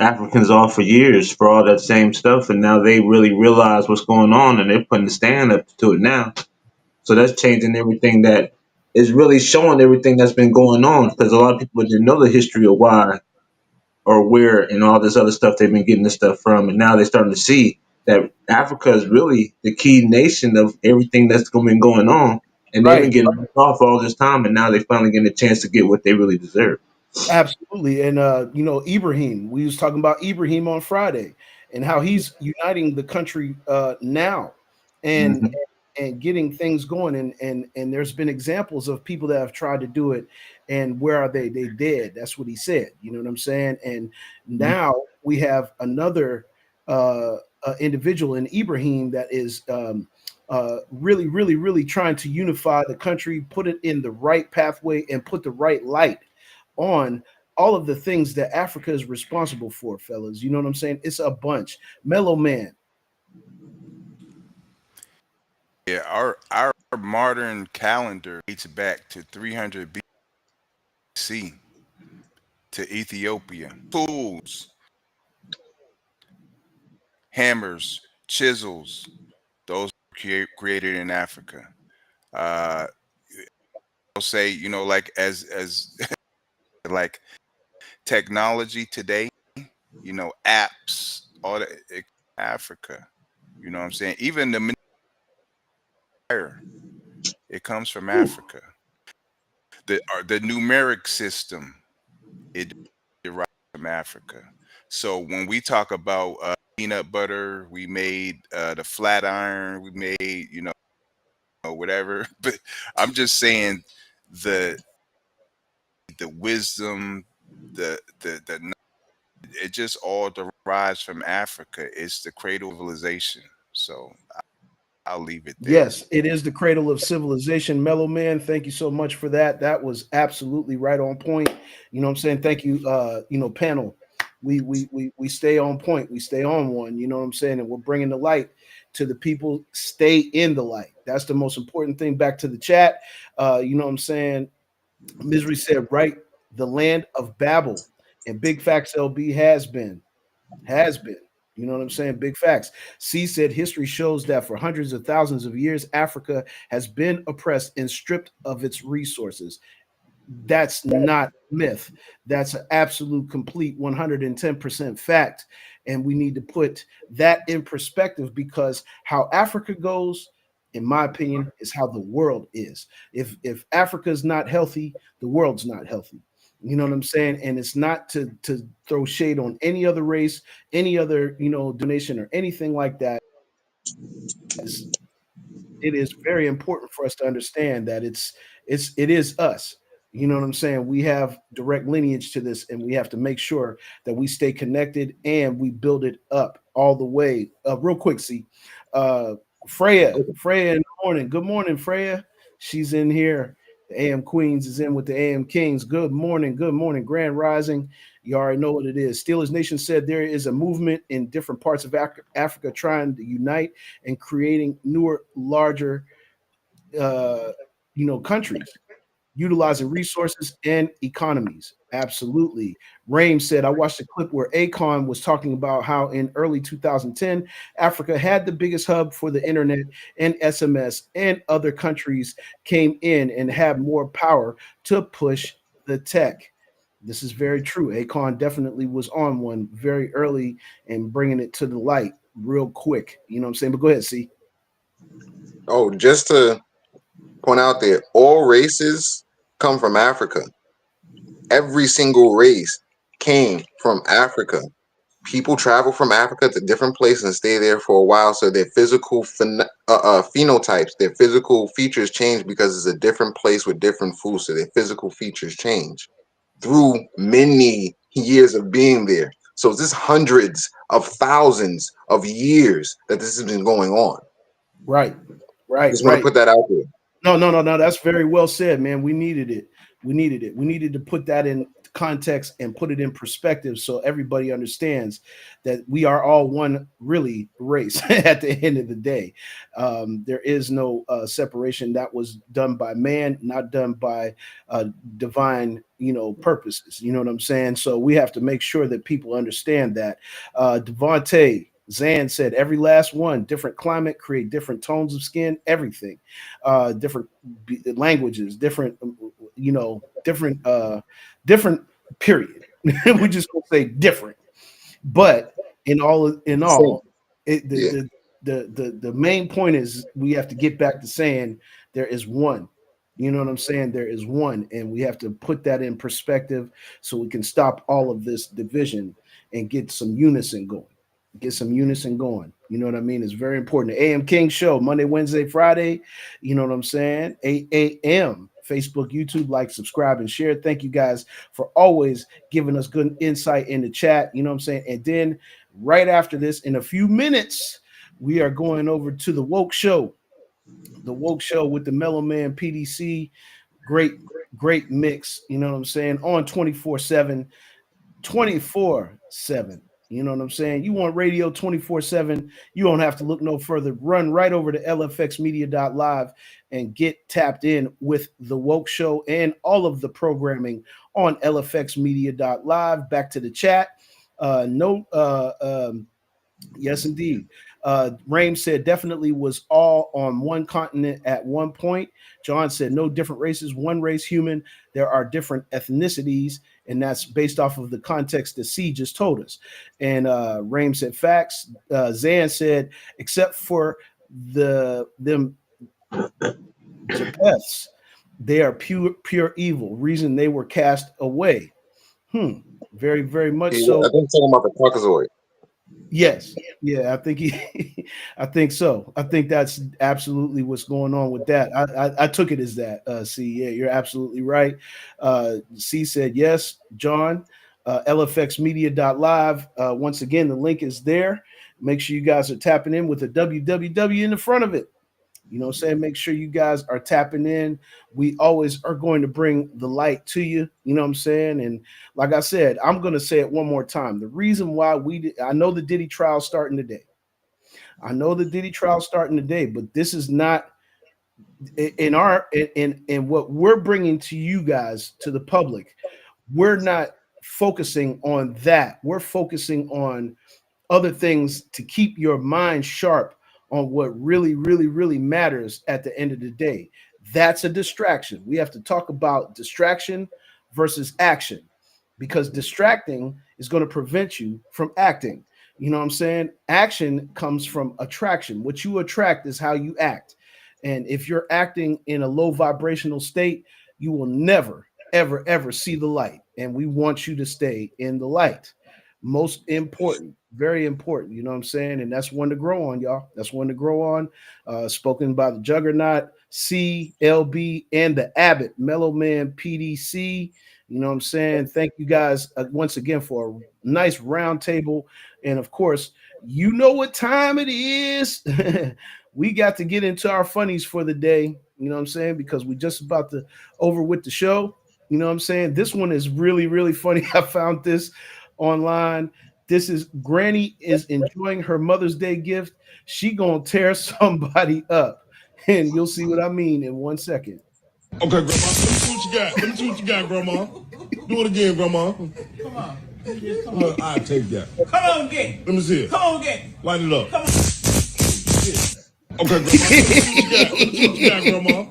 Africans off for years for all that same stuff, and now they really realize what's going on, and they're putting the stand up to it now. So that's changing everything. That is really showing everything that's been going on, because a lot of people didn't know the history of why or where and all this other stuff they've been getting this stuff from, and now they're starting to see that Africa is really the key nation of everything that's been going on, and they've been Right. getting ripped off all this time, and now they finally getting a chance to get what they really deserve. Absolutely. And you know, Ibrahim, we was talking about Ibrahim on Friday and how he's uniting the country now and Hmm. and getting things going, and there's been examples of people that have tried to do it, and where are they? They dead. That's what he said. You know what I'm saying? And now we have another individual in Ibrahim that is really, really, really trying to unify the country, put it in the right pathway, and put the right light on all of the things that Africa is responsible for, fellas. You know what I'm saying? It's a bunch. Mellow Man. Yeah, our modern calendar dates back to 300 BC to Ethiopia. Tools, hammers, chisels, those were created in Africa. Uh, I'll say, like as like technology today, apps, all that, Africa. You know what I'm saying? Even the fire, it comes from Africa. The numeric system, it derived from Africa. So when we talk about peanut butter, we made the flat iron, we made whatever. But I'm just saying the wisdom, the it just all derives from Africa. It's the cradle of civilization. So I'll leave it there. Yes, it is the cradle of civilization. Mellow Man, thank you so much for that. That was absolutely right on point. You know what I'm saying? Thank you, panel. We stay on point. We stay on one. You know what I'm saying? And we're bringing the light to the people. Stay in the light. That's the most important thing. Back to the chat. You know what I'm saying? Misery said, right, the land of Babel. And Big Facts LB has been. Has been. You know what I'm saying? Big facts. C said history shows that for hundreds of thousands of years, Africa has been oppressed and stripped of its resources. That's not myth. That's an absolute, complete 110% fact. And we need to put that in perspective, because how Africa goes, in my opinion, is how the world is. If Africa is not healthy, the world's not healthy. You know what I'm saying? And it's not to throw shade on any other race, any other, donation or anything like that. It is very important for us to understand that it is us. You know what I'm saying? We have direct lineage to this, and we have to make sure that we stay connected and we build it up all the way. Real quick, see, Freya in the morning. Good morning, Freya. She's in here. The AM Queens is in with the AM Kings. Good morning, Grand Rising. You already know what it is. Steelers Nation said there is a movement in different parts of Africa trying to unite and creating newer, larger, countries, utilizing resources and economies. Absolutely. Raim said, I watched a clip where Akon was talking about how in early 2010, Africa had the biggest hub for the internet and SMS, and other countries came in and had more power to push the tech. This is very true. Akon definitely was on one very early and bringing it to the light real quick. You know what I'm saying? But go ahead, see. Oh, just to point out there, all races come from Africa. Every single race came from Africa. People travel from Africa to different places and stay there for a while, so their physical phenotypes, their physical features change because it's a different place with different foods, so their physical features change through many years of being there. So this hundreds of thousands of years that this has been going on. Right. Just want to put that out there. No. That's very well said, man. We needed it. We needed to put that in context and put it in perspective so everybody understands that we are all one really race at the end of the day. There is no separation that was done by man, not done by divine, purposes. You know what I'm saying? So we have to make sure that people understand that. Devontae Zan said, every last one, different climate, create different tones of skin, everything, different languages, different, different period. We just gonna say different. But in all, the main point is we have to get back to saying there is one. You know what I'm saying? There is one, and we have to put that in perspective so we can stop all of this division and get some unison going. You know what I mean? It's very important. The AM King Show, Monday, Wednesday, Friday. You know what I'm saying? 8 a.m. Facebook, YouTube, like, subscribe, and share. Thank you guys for always giving us good insight in the chat. You know what I'm saying? And then right after this, in a few minutes, we are going over to the Woke Show. The Woke Show with the Mellow Man PDC. Great mix. You know what I'm saying? On 24/7. 24/7. You know what I'm saying? You want radio 24/7, you don't have to look no further. Run right over to lfxmedia.live and get tapped in with the Woke Show and all of the programming on lfxmedia.live. Back to the chat. Yes, indeed. Raim said definitely was all on one continent at one point. John said no different races, one race human. There are different ethnicities, and that's based off of the context that C just told us. And Raim said facts. Zan said except for them Japheths, they are pure evil. Reason they were cast away. Very, very much so. I think talking about the Caucasoid. Yes. Yeah, I think I think so. I think that's absolutely what's going on with that. I took it as that. C, yeah, you're absolutely right. C said yes. John, lfxmedia.live. Once again, the link is there. Make sure you guys are tapping in with a www in the front of it. You know what I'm saying? Make sure you guys are tapping in. We always are going to bring the light to you. You know what I'm saying? And like I said, I'm going to say it one more time. The reason why I know the Diddy trial starting today. But this is not in what we're bringing to you guys, to the public. We're not focusing on that. We're focusing on other things to keep your mind sharp on what really, really, really matters at the end of the day. That's a distraction. We have to talk about distraction versus action, because distracting is going to prevent you from acting. You know what I'm saying? Action comes from attraction. What you attract is how you act. And if you're acting in a low vibrational state, you will never, ever, ever see the light. And we want you to stay in the light. Most important, very important, you know what I'm saying? And that's one to grow on, y'all. That's one to grow on. Spoken by the Juggernaut, C, LB, and the Abbott, Mello PDC. You know what I'm saying? Thank you guys once again for a nice round table. And of course, you know what time it is. We got to get into our funnies for the day. You know what I'm saying? Because we just about to over with the show. You know what I'm saying? This one is really, really funny. I found this online. This is Granny is enjoying her Mother's Day gift. She gonna tear somebody up, and you'll see what I mean in 1 second. Okay, Grandma, let me see what you got. Let me see what you got, Grandma. Do it again, Grandma. Come on. Look, I'll take that. Come on, get. Let me see it. Come on, get. Light it up. Come on. Okay, Grandma, let me see what you got. Let me see what you got, Grandma.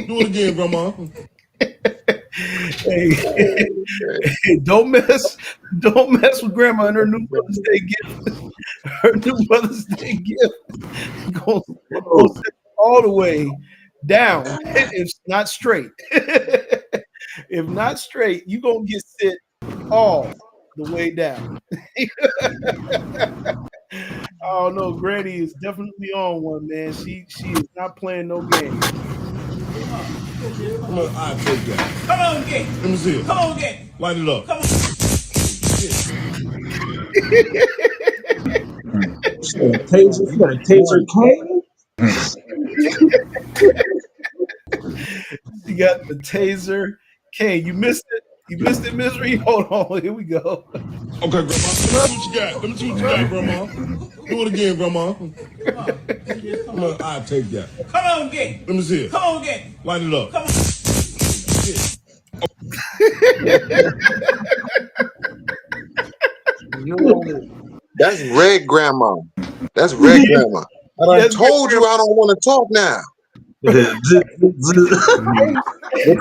Do it again, Grandma. Hey, don't mess with Grandma and her new Mother's Day gift. Her new Mother's Day gift goes all the way down. If not straight. If not straight, you gonna get sit all the way down. Oh no, Granny is definitely on one, man. She is not playing no games. Look, I'll take that. Come on, get. Let me see it. Come on, get. Light it up. Come on. You got a taser cane? You got the taser. K, you missed it. You missed it, Misery. Hold on. Here we go. Okay, Grandma, let me see what you got. Let me see what you got, Grandma. Do it again, Grandma. Look, I'll take that. Come on, get. Let me see it. Come on, get. Light it up. Come on. That's red grandma. That's red grandma. And I told you I don't want to talk now. What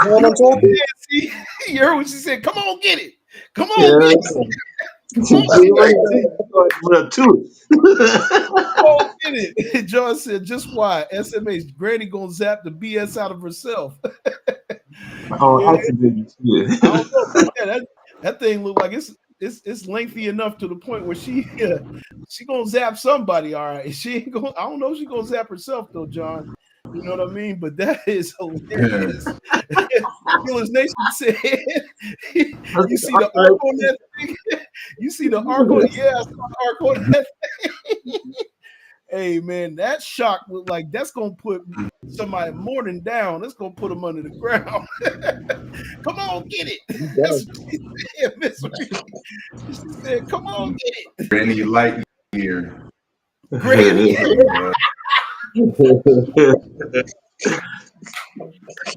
time I'm talking? See, you heard what she said. Come on, get it. Come on, get it. Come on, get it. John said, just why? SMH, Granny gonna zap the BS out of herself. Oh, accident. Yeah. I don't know. Yeah, that thing look like it's lengthy enough to the point where she gonna zap somebody. All right, she ain't gonna. I don't know if she gonna zap herself though, John. You know what I mean? But that is hilarious. Killers Nation said, "You see the arc on that thing? You see the arc on? Yeah, I saw the arc on that thing." Hey man, that shock look like that's gonna put somebody more than down. That's gonna put them under the ground. Come on, get it. That's what she said, she said, "Come on, get it." Granny light year. Granny.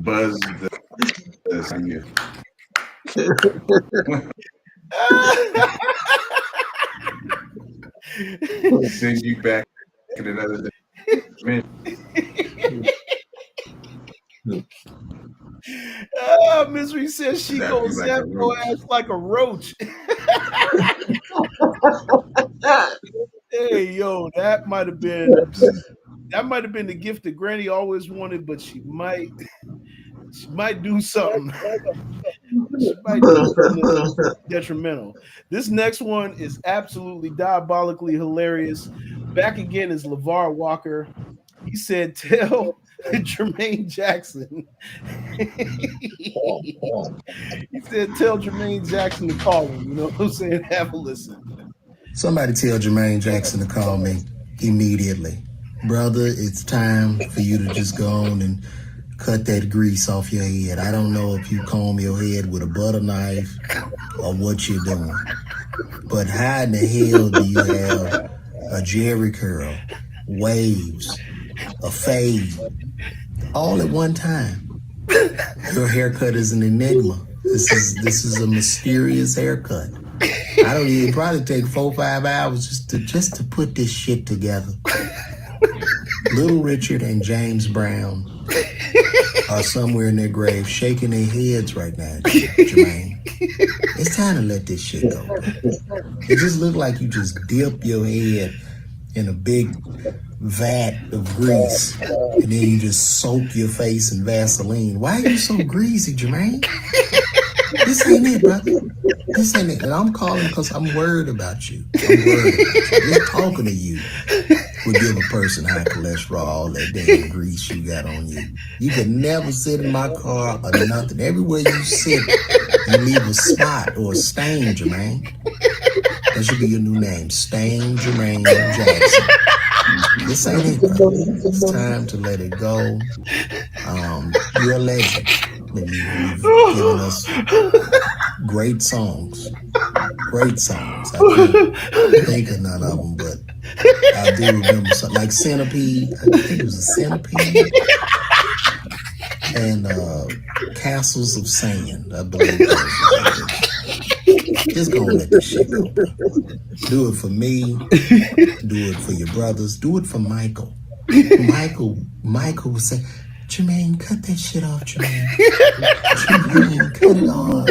Buzz the year. Send you back in another dimension. Misery says she Zap you goes like a zap your roach. ass like a roach. Hey, yo, that might have been the gift that Granny always wanted, but she might do something. She might do something detrimental. This next one is absolutely diabolically hilarious. Back again is LeVar Walker. He said, "Tell Jermaine Jackson." He said, "Tell Jermaine Jackson to call him." You know what I'm saying? Have a listen. Somebody tell Jermaine Jackson to call me immediately. Brother, it's time for you to just go on and cut that grease off your head. I don't know if you comb your head with a butter knife or what you're doing. But how in the hell do you have a Jerry curl, waves, a fade, all at one time? Your haircut is an enigma. This is a mysterious haircut. I don't even probably take 4 or 5 hours just to put this shit together. Little Richard and James Brown are somewhere in their grave shaking their heads right now, Jermaine. It's time to let this shit go, bro. It just looked like you just dip your head in a big vat of grease and then you just soak your face in Vaseline. Why are you so greasy, Jermaine? This ain't it, brother. This ain't it. And I'm calling because I'm worried about you. I'm worried about you. Just talking to you would give a person high cholesterol, all that damn grease you got on you. You could never sit in my car or nothing. Everywhere you sit, you leave a spot or a stain, Jermaine. That should be your new name, Stain Jermaine Jackson. This ain't it, brother. It's time to let it go. You're a legend. And you've given us great songs. Great songs. I can't think of none of them, but I do remember something like Centipede. I think it was a Centipede. And Castles of Sand, I believe those. Just gonna let this shit go, bro. Do it for me. Do it for your brothers. Do it for Michael. Michael would say, Jermaine, cut that shit off, Jermaine. Jermaine, cut it off.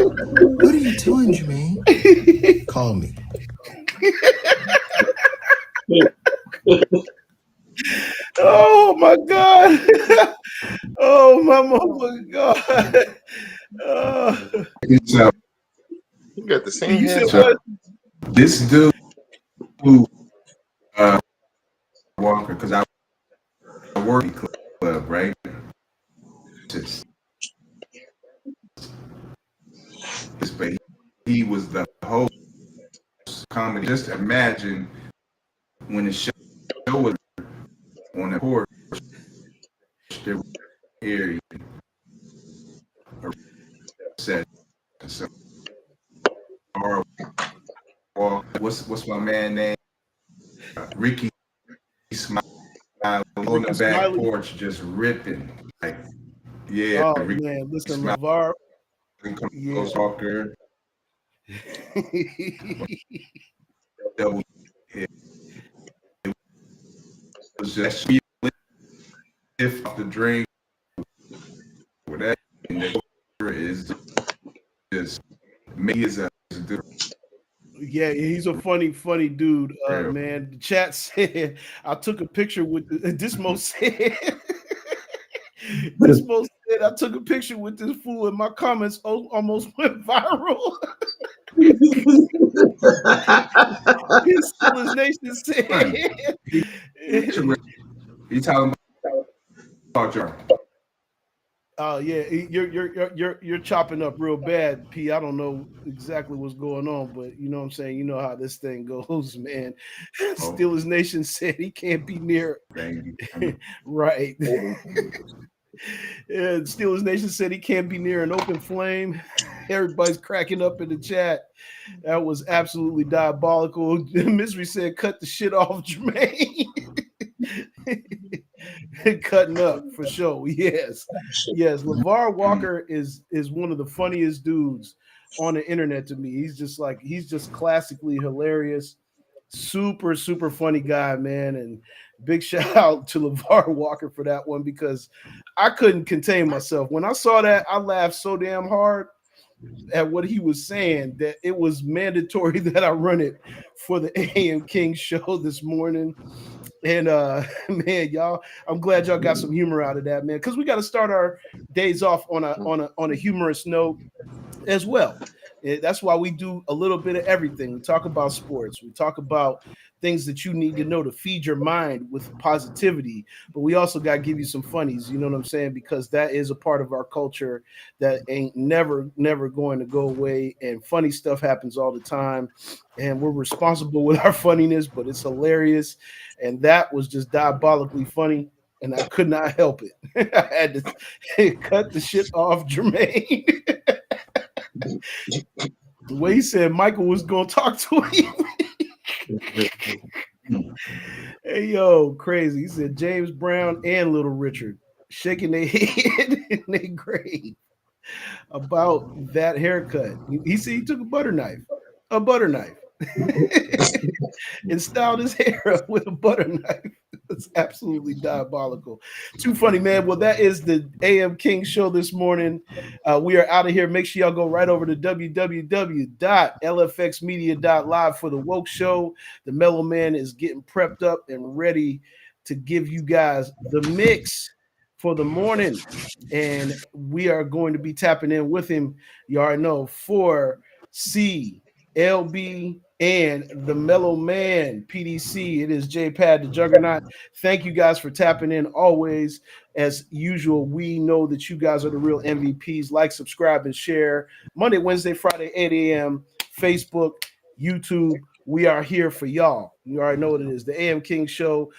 What are you doing, Jermaine? Call me. Oh my God. Oh my God. So, You got the same You said hairstyle. what? this dude, who Walker, because I work in club, right? Just, but he was the host comedy. Just imagine when the show was on the porch, there was area set. So, what's my man name? Ricky Smile on Ricky the back Smiley? porch, just ripping. Like, yeah, Oh Ricky man, listen, Smile, LeVar. yeah. Walker, double hit. It was just lift off the drink. Whatever is just me as a dude. Yeah, he's a funny dude, man. The chat said I took a picture with Dismo said Dismo said I took a picture with this fool and my comments almost went viral. His Nation said He talking about y'all. Oh yeah, you're chopping up real bad, P. I don't know exactly what's going on, but you know what I'm saying. You know how this thing goes, man. Steelers Nation said he can't be near. Right. Yeah, Steelers Nation said he can't be near an open flame. Everybody's cracking up in the chat. That was absolutely diabolical. Misery said, "Cut the shit off, Jermaine." Cutting up for sure. Yes. LeVar Walker is one of the funniest dudes on the internet to me. He's just classically hilarious, super funny guy, man. And Big shout out to LeVar Walker for that one because I couldn't contain myself. When I saw that, I laughed so damn hard at what he was saying that it was mandatory that I run it for the AM King show this morning. And man, y'all, I'm glad y'all got some humor out of that, man, because we got to start our days off on a humorous note as well. That's why we do a little bit of everything. We talk about sports. We talk about things that you need to know to feed your mind with positivity. But we also got to give you some funnies. You know what I'm saying? Because that is a part of our culture that ain't never going to go away. And funny stuff happens all the time. And we're responsible with our funniness, but it's hilarious. And that was just diabolically funny. And I could not help it. I had to cut the shit off Jermaine. The way he said Michael was going to talk to him. Hey, yo, crazy. He said James Brown and Little Richard shaking their head in their grave about that haircut. He said he took a butter knife, and styled his hair up with a butter knife. It's absolutely diabolical. Too funny, man. Well, that is the AM King show this morning. We are out of here. Make sure y'all go right over to www.lfxmedia.live for the Woke Show. The Mellow Man is getting prepped up and ready to give you guys the mix for the morning. And we are going to be tapping in with him, you already know, for CLB and the Mellow Man PDC. It is J-Pad the Juggernaut. Thank you guys for tapping in always. As usual, we know that you guys are the real MVPs. Like, subscribe, and share. Monday, Wednesday, Friday, 8 a.m. Facebook, YouTube. We are here for y'all. You already know what it is. The AM King Show.